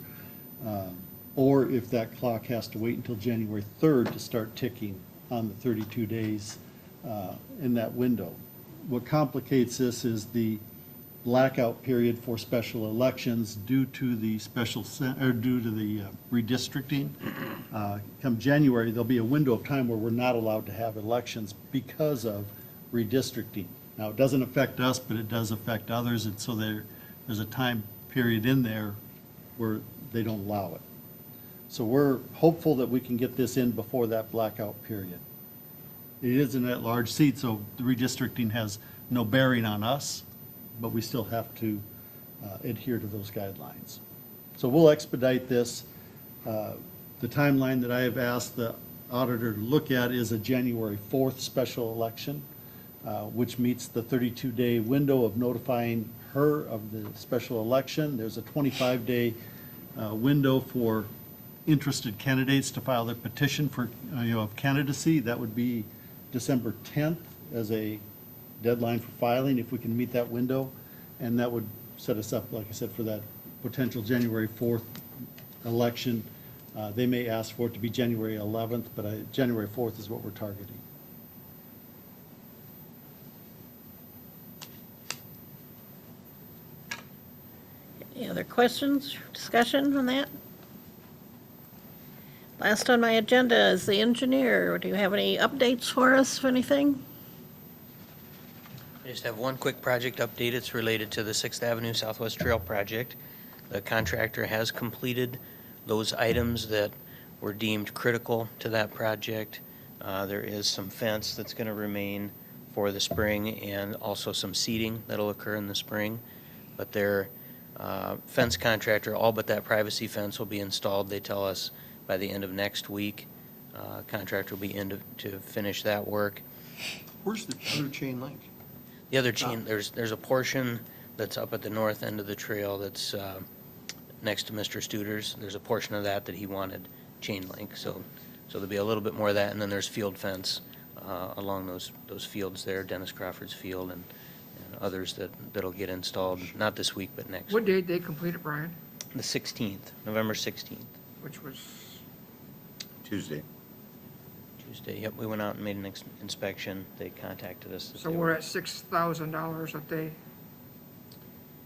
or if that clock has to wait until January 3rd to start ticking on the 32 days in that window. What complicates this is the blackout period for special elections due to the redistricting. Come January, there'll be a window of time where we're not allowed to have elections because of redistricting. Now, it doesn't affect us, but it does affect others, and so there's a time period in there where they don't allow it. So we're hopeful that we can get this in before that blackout period. It is an at-large seat, so the redistricting has no bearing on us, but we still have to adhere to those guidelines. So we'll expedite this. The timeline that I have asked the auditor to look at is a January 4th special election, which meets the 32-day window of notifying her of the special election. There's a 25-day window for interested candidates to file their petition for, of candidacy. That would be December 10th as a deadline for filing, if we can meet that window. And that would set us up, like I said, for that potential January 4th election. They may ask for it to be January 11th, but January 4th is what we're targeting. Any other questions, discussion on that? Last on my agenda is the engineer. Do you have any updates for us, for anything? I just have one quick project update. It's related to the 6th Avenue Southwest Trail project. The contractor has completed those items that were deemed critical to that project. There is some fence that's going to remain for the spring and also some seeding that'll occur in the spring. But their fence contractor, all but that privacy fence, will be installed, they tell us, by the end of next week. Contractor will be in to finish that work. Where's the other chain link? The other chain, there's a portion that's up at the north end of the trail that's next to Mr. Studer's. There's a portion of that he wanted chain link, so there'll be a little bit more of that, and then there's field fence along those fields there, Dennis Crawford's field and others that'll get installed, not this week, but next. What date they complete it, Brian? The 16th, November 16th, Which was, Tuesday. Tuesday. Yep, we went out and made an inspection. They contacted us. that so they we're were- at $6,000 that they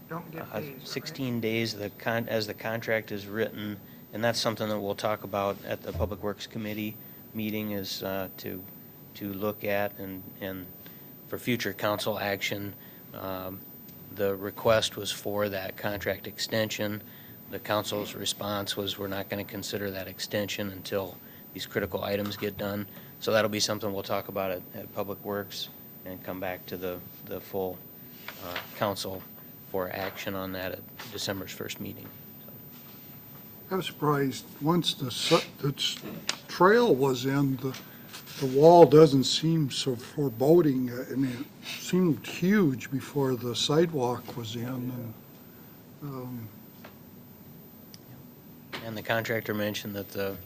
don't get paid. is that right? 16 days, as the contract is written, and that's something that we'll talk about at the Public Works Committee meeting, is to look at and for future council action. The request was for that contract extension. The council's response was, we're not going to consider that extension until these critical items get done. So that'll be something we'll talk about at Public Works and come back to the full council for action on that at December's first meeting. I was surprised, once the trail was in, the wall doesn't seem so foreboding. I mean, it seemed huge before the sidewalk was in. And the contractor mentioned that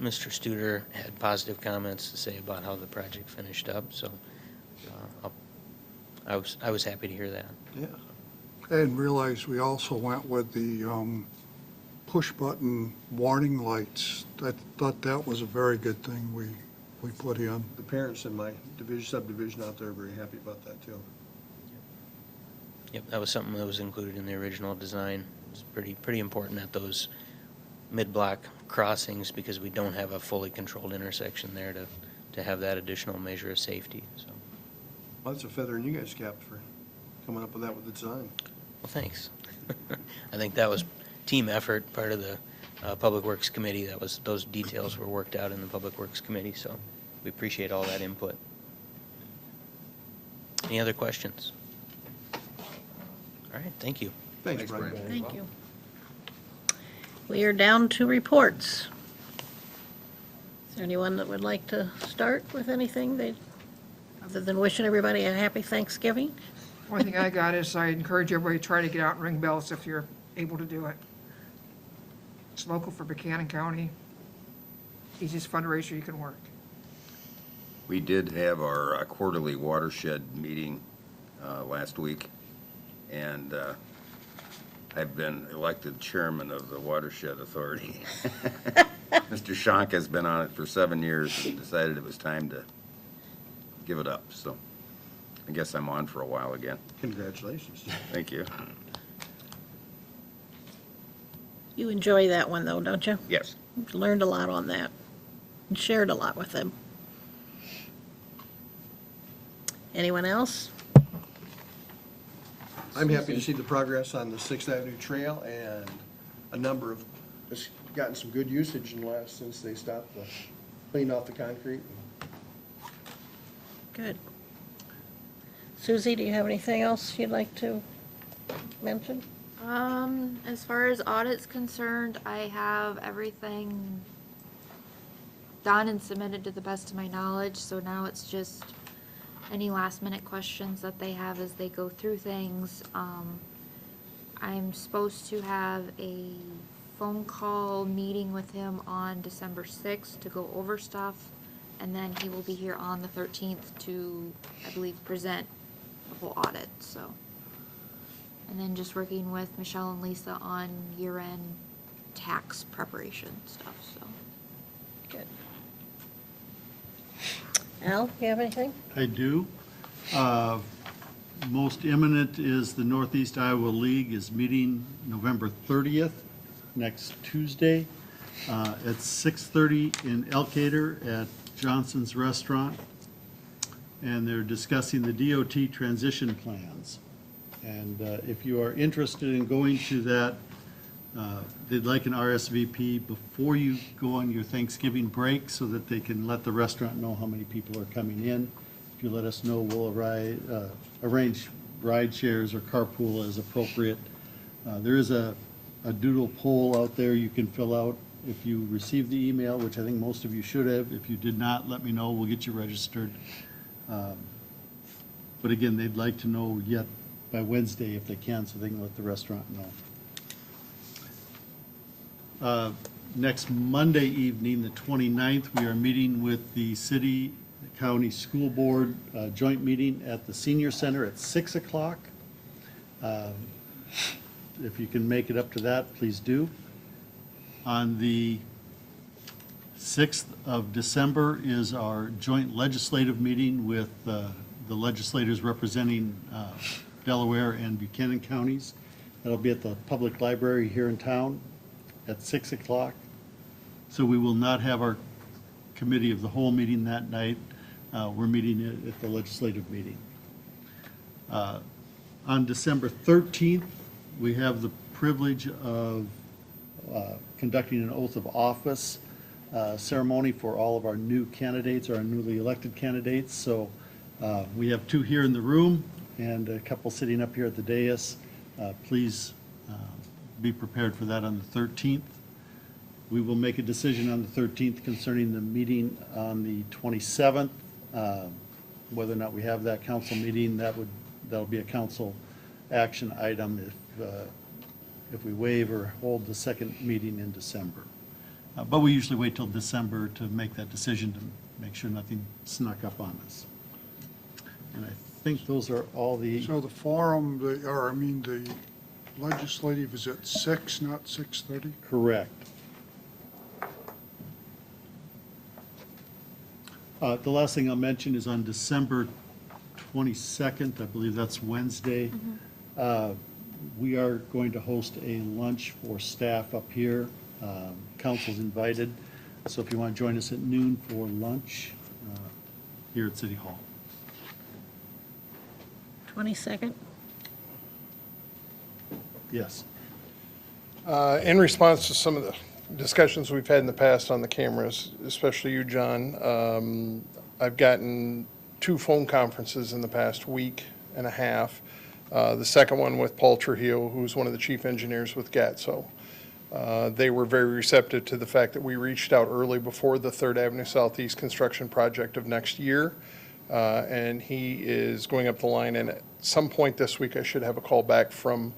Mr. Studer had positive comments to say about how the project finished up, so I was happy to hear that. Yeah. I didn't realize we also went with the push-button warning lights. I thought that was a very good thing we we put in. The parents in my subdivision out there are very happy about that, too. Yep, that was something that was included in the original design. It's pretty important at those mid-block crossings because we don't have a fully controlled intersection there to have that additional measure of safety, so. Well, that's a feather in you guys' cap for coming up with that with the design. Well, thanks. I think that was team effort, part of the Public Works Committee. Those details were worked out in the Public Works Committee, so we appreciate all that input. Any other questions? All right, thank you. Thanks, Brian. Thank you. We are down to reports. Is there anyone that would like to start with anything other than wishing everybody a happy Thanksgiving? One thing I got is I encourage everybody to try to get out and ring bells if you're able to do it. It's local for Buchanan County. Easiest fundraiser you can work. We did have our quarterly watershed meeting last week, and I've been elected chairman of the Watershed Authority. Mr. Shank has been on it for 7 years and decided it was time to give it up, so I guess I'm on for a while again. Congratulations. Thank you. You enjoy that one, though, don't you? Yes. Learned a lot on that and shared a lot with them. Anyone else? I'm happy to see the progress on the 6th Avenue Trail, and a number of, it's gotten some good usage since they stopped cleaning off the concrete. Good. Susie, do you have anything else you'd like to mention? As far as audit's concerned, I have everything done and submitted to the best of my knowledge, so now it's just any last minute questions that they have as they go through things. I'm supposed to have a phone call meeting with him on December 6th to go over stuff, and then he will be here on the 13th to, I believe, present the whole audit, so. And then just working with Michelle and Lisa on year-end tax preparation stuff, so. Good. Al, you have anything? I do. Most imminent is the Northeast Iowa League is meeting November 30th, next Tuesday, at 6:30 in Elkader at Johnson's Restaurant. And they're discussing the DOT transition plans. And if you are interested in going to that, they'd like an RSVP before you go on your Thanksgiving break so that they can let the restaurant know how many people are coming in. If you let us know, we'll arrange ride shares or carpool as appropriate. There is a doodle poll out there you can fill out if you received the email, which I think most of you should have. If you did not, let me know. We'll get you registered. But again, they'd like to know yet by Wednesday if they can, so they can let the restaurant know. Next Monday evening, the 29th, we are meeting with the city, county school board joint meeting at the senior center at 6 o'clock. If you can make it up to that, please do. On the 6th of December is our joint legislative meeting with the legislators representing Delaware and Buchanan counties. That'll be at the public library here in town at 6 o'clock. So we will not have our committee of the whole meeting that night. We're meeting at the legislative meeting. On December 13th, we have the privilege of conducting an oath of office ceremony for all of our new candidates, our newly elected candidates. So we have 2 here in the room and a couple sitting up here at the dais. Please be prepared for that on the 13th. We will make a decision on the 13th concerning the meeting on the 27th. Whether or not we have that council meeting, that'll be a council action item if we waive or hold the second meeting in December. But we usually wait till December to make that decision to make sure nothing snuck up on us. And I think those are all the, So the forum, the legislative is at 6, not 6:30? correct. The last thing I'll mention is on December 22nd, I believe that's Wednesday, we are going to host a lunch for staff up here. Council's invited, so if you want to join us at noon for lunch here at City Hall. 22nd? Yes. In response to some of the discussions we've had in the past on the cameras, especially you, John, I've gotten 2 phone conferences in the past week and a half. The second one with Paul Trujillo, who's one of the chief engineers with GATSO. They were very receptive to the fact that we reached out early before the 3rd Avenue Southeast construction project of next year. And he is going up the line, and at some point this week, I should have a call back from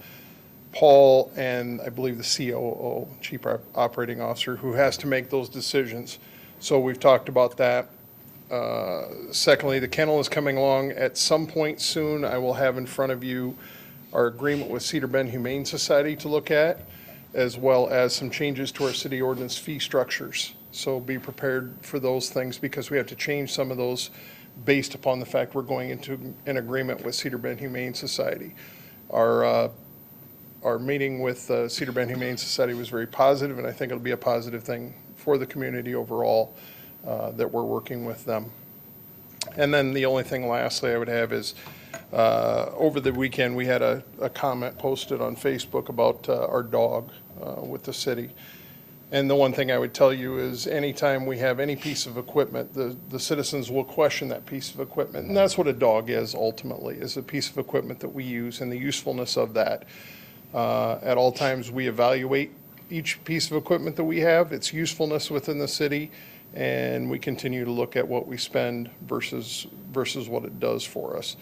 Paul and I believe the COO, Chief Operating Officer, who has to make those decisions. So we've talked about that. Secondly, the kennel is coming along. At some point soon, I will have in front of you our agreement with Cedar Bend Humane Society to look at, as well as some changes to our city ordinance fee structures. So be prepared for those things, because we have to change some of those based upon the fact we're going into an agreement with Cedar Bend Humane Society. Our meeting with Cedar Bend Humane Society was very positive, and I think it'll be a positive thing for the community overall that we're working with them. And then the only thing lastly I would have is, over the weekend, we had a comment posted on Facebook about our dog with the city. And the one thing I would tell you is, anytime we have any piece of equipment, the citizens will question that piece of equipment. And that's what a dog is ultimately, is a piece of equipment that we use and the usefulness of that. At all times, we evaluate each piece of equipment that we have, its usefulness within the city, and we continue to look at what we spend versus what it does for us.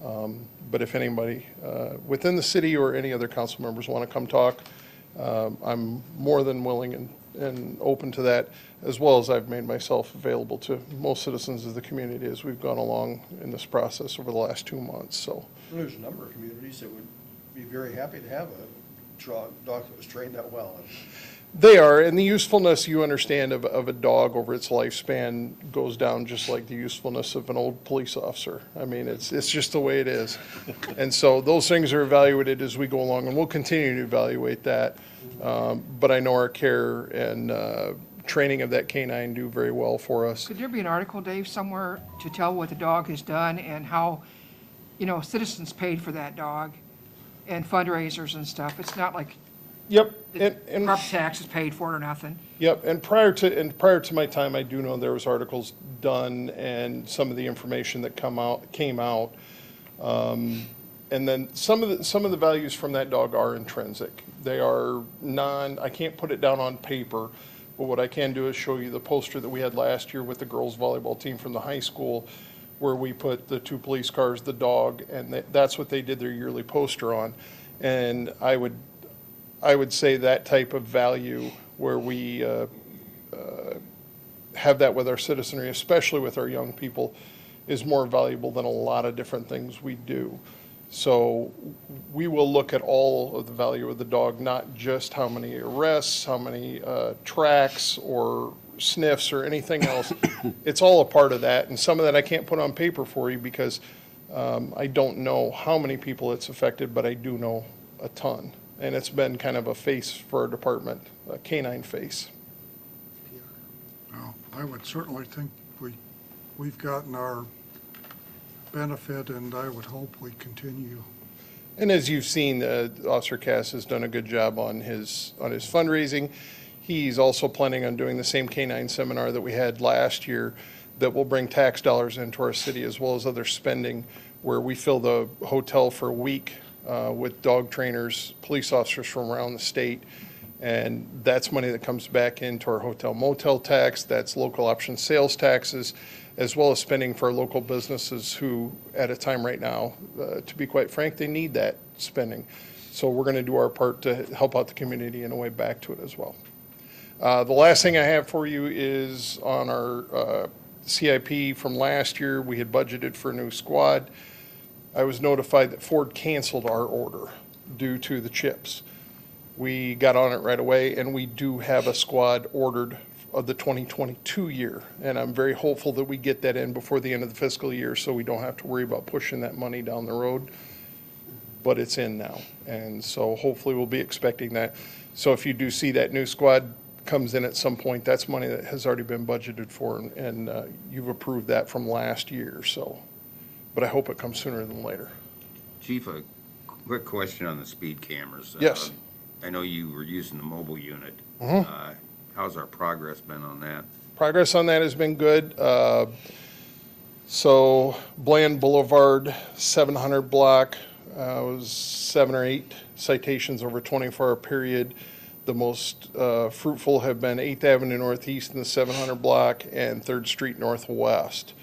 But if anybody within the city or any other council members want to come talk, I'm more than willing and open to that, as well as I've made myself available to most citizens of the community as we've gone along in this process over the last 2 months. So There's a number of communities that would be very happy to have a dog that was trained that well. they are, and the usefulness, you understand, of a dog over its lifespan goes down just like the usefulness of an old police officer. I mean, it's just the way it is. And so those things are evaluated as we go along, and we'll continue to evaluate that. But I know our care and training of that canine do very well for us. Could there be an article, Dave, somewhere to tell what the dog has done and how, citizens paid for that dog and fundraisers and stuff? It's not like Yep. the And property tax is paid for it or nothing. Yep, and prior to my time, I do know there was articles done and some of the information that came out. And then some of the values from that dog are intrinsic. They are I can't put it down on paper, but what I can do is show you the poster that we had last year with the girls volleyball team from the high school, where we put the 2 police cars, the dog, and that's what they did their yearly poster on. And I would say that type of value where we have that with our citizenry, especially with our young people, is more valuable than a lot of different things we do. So we will look at all of the value of the dog, not just how many arrests, how many tracks or sniffs or anything else. It's all a part of that, and some of that I can't put on paper for you because I don't know how many people it's affected, but I do know a ton. And it's been kind of a face for our department, a canine face. Well, I would certainly think we've gotten our benefit, and I would hope we continue. And as you've seen, Officer Cass has done a good job on his fundraising. He's also planning on doing the same canine seminar that we had last year that will bring tax dollars into our city, as well as other spending, where we fill the hotel for a week with dog trainers, police officers from around the state. And that's money that comes back into our hotel motel tax, that's local option sales taxes, as well as spending for our local businesses who, at a time right now, to be quite frank, they need that spending. So we're going to do our part to help out the community in a way back to it as well. The last thing I have for you is on our CIP from last year. We had budgeted for a new squad. I was notified that Ford canceled our order due to the chips. We got on it right away, and we do have a squad ordered of the 2022 year. And I'm very hopeful that we get that in before the end of the fiscal year, so we don't have to worry about pushing that money down the road. But it's in now, and so hopefully we'll be expecting that. So if you do see that new squad comes in at some point, that's money that has already been budgeted for, and you've approved that from last year, so. But I hope it comes sooner than later. Chief, a quick question on the speed cameras. Yes. I know you were using the mobile unit. Mhm. How's our progress been on that? Progress on that has been good. So Bland Boulevard, 700 block, was 7 or 8 citations over a 24-hour period. The most fruitful have been 8th Avenue Northeast in the 700 block and 3rd Street Northwest.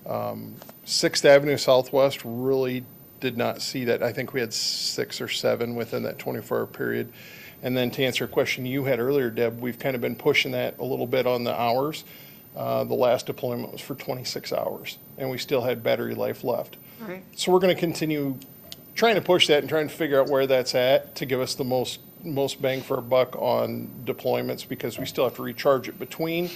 6th Avenue Southwest really did not see that. I think we had 6 or 7 within that 24-hour period. And then to answer a question you had earlier, Deb, we've kind of been pushing that a little bit on the hours. The last deployment was for 26 hours, and we still had battery life left. Right. So we're going to continue trying to push that and trying to figure out where that's at to give us the most bang for our buck on deployments, because we still have to recharge it between.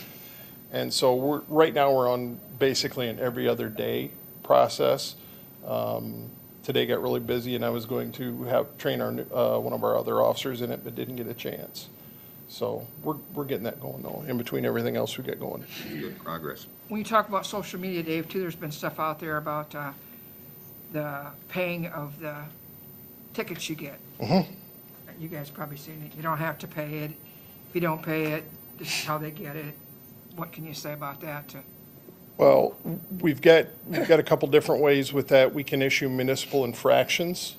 And so right now we're on basically an every other day process. Today got really busy, and I was going to train one of our other officers in it, but didn't get a chance. So we're getting that going though, in between everything else we got going. Good progress. When you talk about social media, Dave, too, there's been stuff out there about the paying of the tickets you get. You guys probably seen it. You don't have to pay it. If you don't pay it, this is how they get it. What can you say about that? Well, we've got a couple different ways with that. We can issue municipal infractions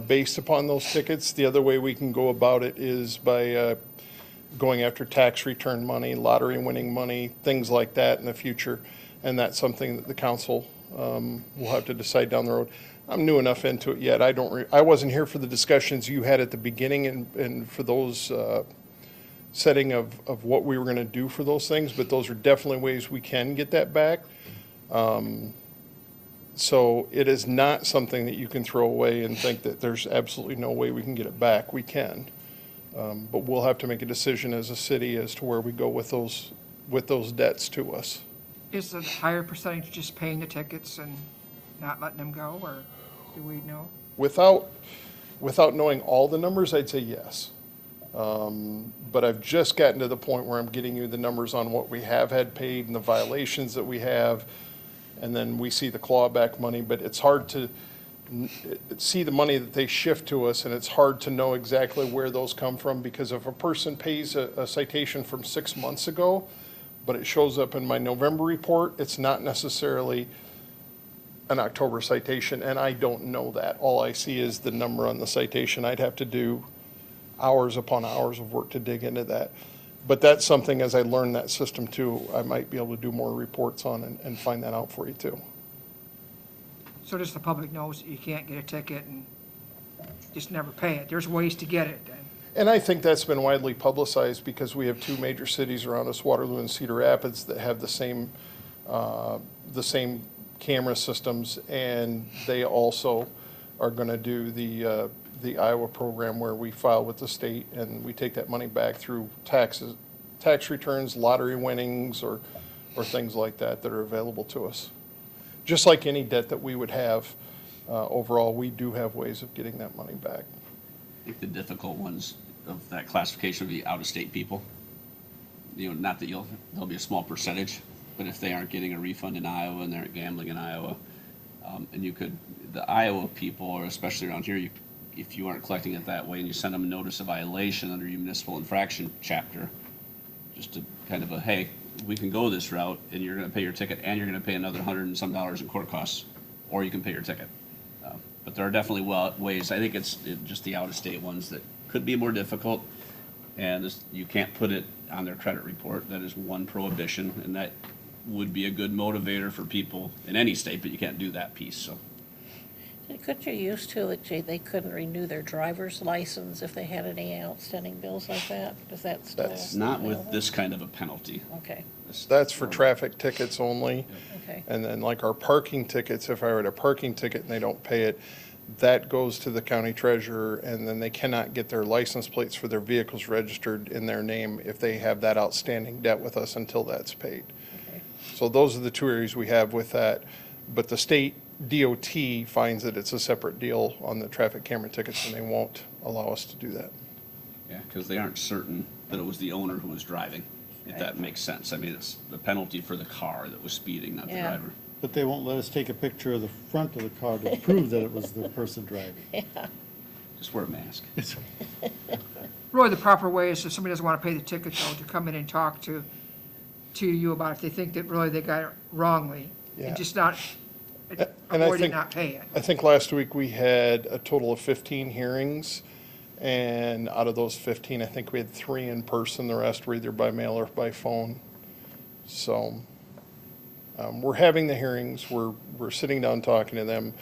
based upon those tickets. The other way we can go about it is by going after tax return money, lottery winning money, things like that in the future. And that's something that the council will have to decide down the road. I'm new enough into it yet. I wasn't here for the discussions you had at the beginning and for those setting of what we were going to do for those things, but those are definitely ways we can get that back. So it is not something that you can throw away and think that there's absolutely no way we can get it back. We can. But we'll have to make a decision as a city as to where we go with those debts to us. Is the higher percentage just paying the tickets and not letting them go, or do we know? Without knowing all the numbers, I'd say yes. But I've just gotten to the point where I'm getting you the numbers on what we have had paid and the violations that we have, and then we see the clawback money, but it's hard to see the money that they shift to us, and it's hard to know exactly where those come from, because if a person pays a citation from 6 months ago, but it shows up in my November report, it's not necessarily an October citation, and I don't know that. All I see is the number on the citation. I'd have to do hours upon hours of work to dig into that. But that's something, as I learn that system too, I might be able to do more reports on and find that out for you too. So just the public knows that you can't get a ticket and just never pay it. There's ways to get it then. And I think that's been widely publicized because we have 2 major cities around us, Waterloo and Cedar Rapids, that have the same camera systems, and they also are going to do the Iowa program where we file with the state and we take that money back through tax returns, lottery winnings, or things like that are available to us. Just like any debt that we would have, overall, we do have ways of getting that money back. I think the difficult ones of that classification would be out-of-state people. You know, not that there'll be a small percentage, but if they aren't getting a refund in Iowa and they're gambling in Iowa, and the Iowa people, or especially around here, if you aren't collecting it that way and you send them a notice of violation under your municipal infraction chapter, just to kind of hey, we can go this route and you're going to pay your ticket and you're going to pay another $100 and some in court costs, or you can pay your ticket. But there are definitely ways. I think it's just the out-of-state ones that could be more difficult, and you can't put it on their credit report. That is one prohibition, and that would be a good motivator for people in any state, but you can't do that piece, so. Couldn't you use to that they couldn't renew their driver's license if they had any outstanding bills like that? Does that still? That's Not with this kind of a penalty. Okay, That's for traffic tickets only. okay. And then like our parking tickets, if I write a parking ticket and they don't pay it, That goes to the county treasurer, and then they cannot get their license plates for their vehicles registered in their name if they have that outstanding debt with us until that's paid. So those are the two areas we have with that. But the state DOT finds that it's a separate deal on the traffic camera tickets, and they won't allow us to do that. Yeah, because they aren't certain that it was the owner who was driving, if that makes sense. I mean, it's the penalty for the car that was speeding, not the Yeah. driver. But they won't let us take a picture of the front of the car to prove that it was the person driving. Just wear a mask. Really, the proper way is if somebody doesn't want to pay the ticket, though, to come in and talk to you about if they think that really they got it wrongly, Yeah. and just not And I avoid it, think- not pay it. I think last week we had a total of 15 hearings, and out of those 15, I think we had 3 in person. The rest were either by mail or by phone. So we're having the hearings, we're sitting down talking to them.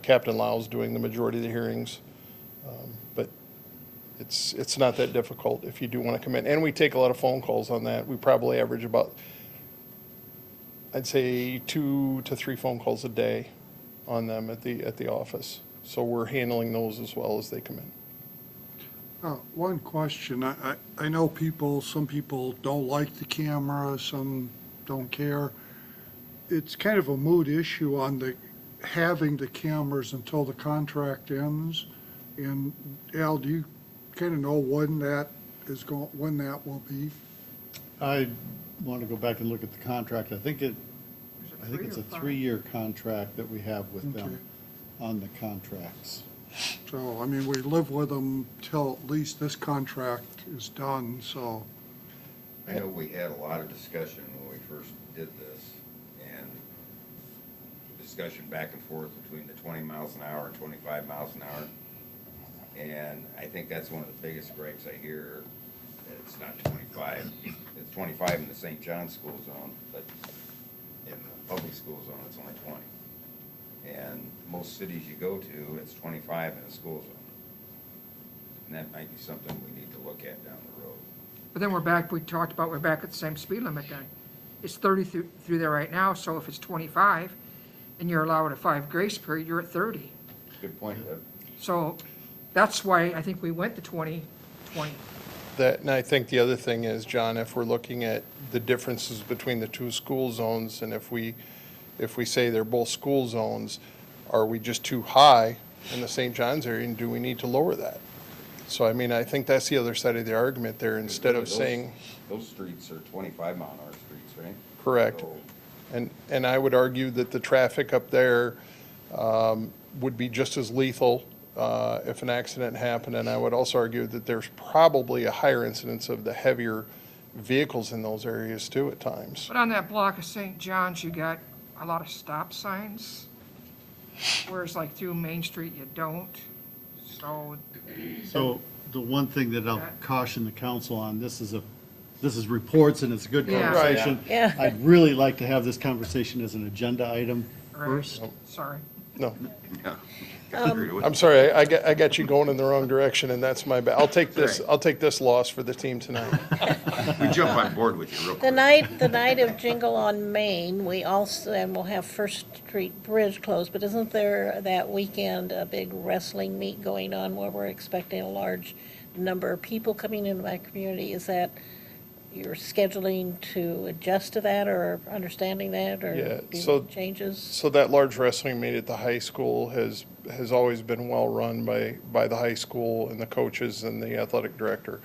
Captain Lau's doing the majority of the hearings. But it's not that difficult if you do want to come in. And we take a lot of phone calls on that. We probably average about, I'd say, 2 to 3 phone calls a day on them at the office. So we're handling those as well as they come in. One question, I know some people don't like the camera, some don't care. It's kind of a moot issue on having the cameras until the contract ends. And Al, do you kind of know when that will be? I want to go back and look at the contract. I think it's a 3-year contract that we have with them on the contracts. So, I mean, we live with them till at least this contract is done, so. I know we had a lot of discussion when we first did this, and discussion back and forth between the 20 miles an hour and 25 miles an hour. And I think that's one of the biggest gripes I hear, that it's not 25. It's 25 in the St. John school zone, but in the public school zone, it's only 20. And most cities you go to, it's 25 in a school zone. And that might be something we need to look at down the road. But then we're back at the same speed limit then. It's 30 through there right now, so if it's 25 and you're allowed a 5 grace period, you're at 30. Good point, Deb. So that's why I think we went to 20. And I think the other thing is, John, if we're looking at the differences between the 2 school zones, and if we say they're both school zones, are we just too high in the St. John's area, and do we need to lower that? So, I mean, I think that's the other side of the argument there, instead of saying, Those streets are 25 mile an hour streets, right? correct. So And I would argue that the traffic up there would be just as lethal if an accident happened, and I would also argue that there's probably a higher incidence of the heavier vehicles in those areas too at times. But on that block of St. John's, you got a lot of stop signs, whereas like through Main Street, you don't. So the one thing that I'll caution the council on, this is reports and it's a good Yeah. conversation. Yeah. I'd really like to have this conversation as an agenda item first. Sorry. No, Agreed with I'm sorry, I got you going in the wrong direction, and that's my bad. I'll take this loss for the team tonight. We jump on board with you real The quick. night of Jingle on Main, we also, and we'll have First Street Bridge closed, but isn't there that weekend a big wrestling meet going on where we're expecting a large number of people coming into my community? Is that, you're scheduling to adjust to that, or understanding that, Yeah, or do so- changes? So that large wrestling meet at the high school has always been well-run by the high school and the coaches and the athletic director.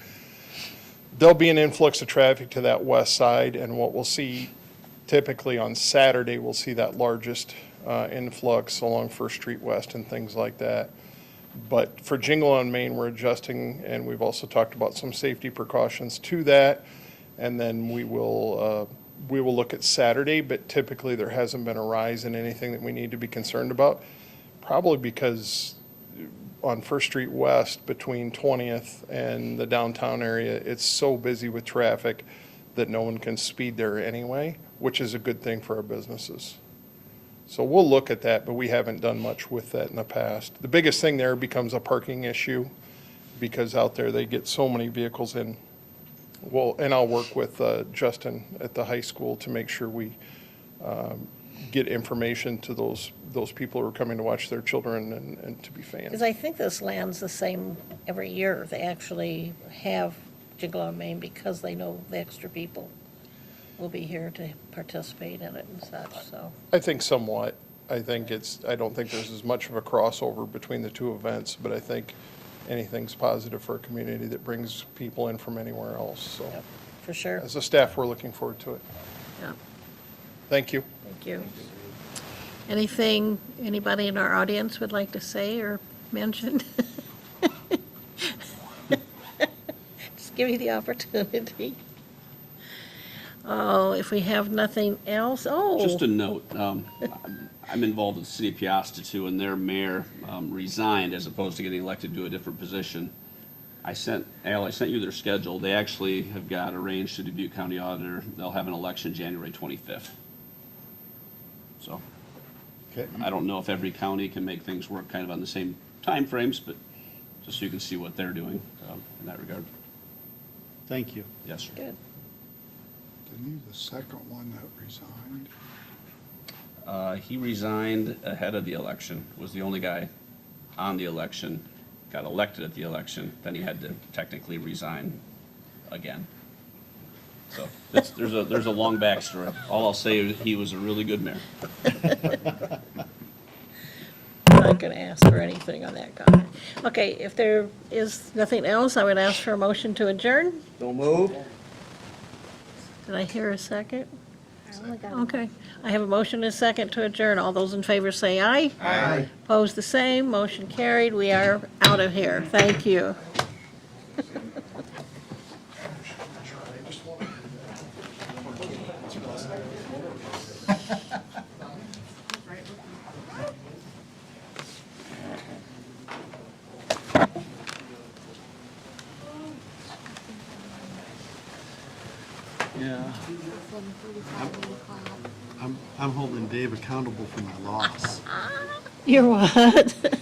There'll be an influx of traffic to that west side, and what we'll see typically on Saturday, we'll see that largest influx along First Street West and things like that. But for Jingle on Main, we're adjusting, and we've also talked about some safety precautions to that. And then we will look at Saturday, but typically there hasn't been a rise in anything that we need to be concerned about. Probably because on First Street West between 20th and the downtown area, it's so busy with traffic that no one can speed there anyway, which is a good thing for our businesses. So we'll look at that, but we haven't done much with that in the past. The biggest thing there becomes a parking issue, because out there they get so many vehicles in. Well, and I'll work with Justin at the high school to make sure we get information to those those people who are coming to watch their children and to be Because fans. I think this land's the same every year. They actually have Jingle on Main because they know the extra people will be here to participate in it and such, so. I think somewhat. I don't think there's as much of a crossover between the two events, but I think anything's positive for a community that brings people in from anywhere else, so. Yep, for sure. As a staff, we're looking forward to it. Yeah, Thank you. thank you. Anything anybody in our audience would like to say or mention? Just give you the opportunity. Oh, if we have nothing else, Just a note, I'm involved with the city of Piasta too, and their mayor resigned as opposed to getting elected to a different position. I sent you their schedule. They actually have got arranged to Dubuque County Auditor. They'll have an election January 25th. So, Okay. I don't know if every county can make things work kind of on the same time frames, but just so you can see what they're doing in that regard. Thank you. Yes, sir. good. Didn't he the second one that resigned? He resigned ahead of the election, was the only guy on the election, got elected at the election, then he had to technically resign again. So, there's a long backstory. All I'll say is he was a really good mayor. I'm not going to ask for anything on that comment. Okay, if there is nothing else, I would ask for a motion to adjourn. Don't move. Did I hear a second? Okay, I have a motion and a second to adjourn. All those in favor say aye. Aye. Opposed, the same. Motion carried. We are out of here. Thank you. Yeah. I'm holding Dave accountable for my loss. You're what?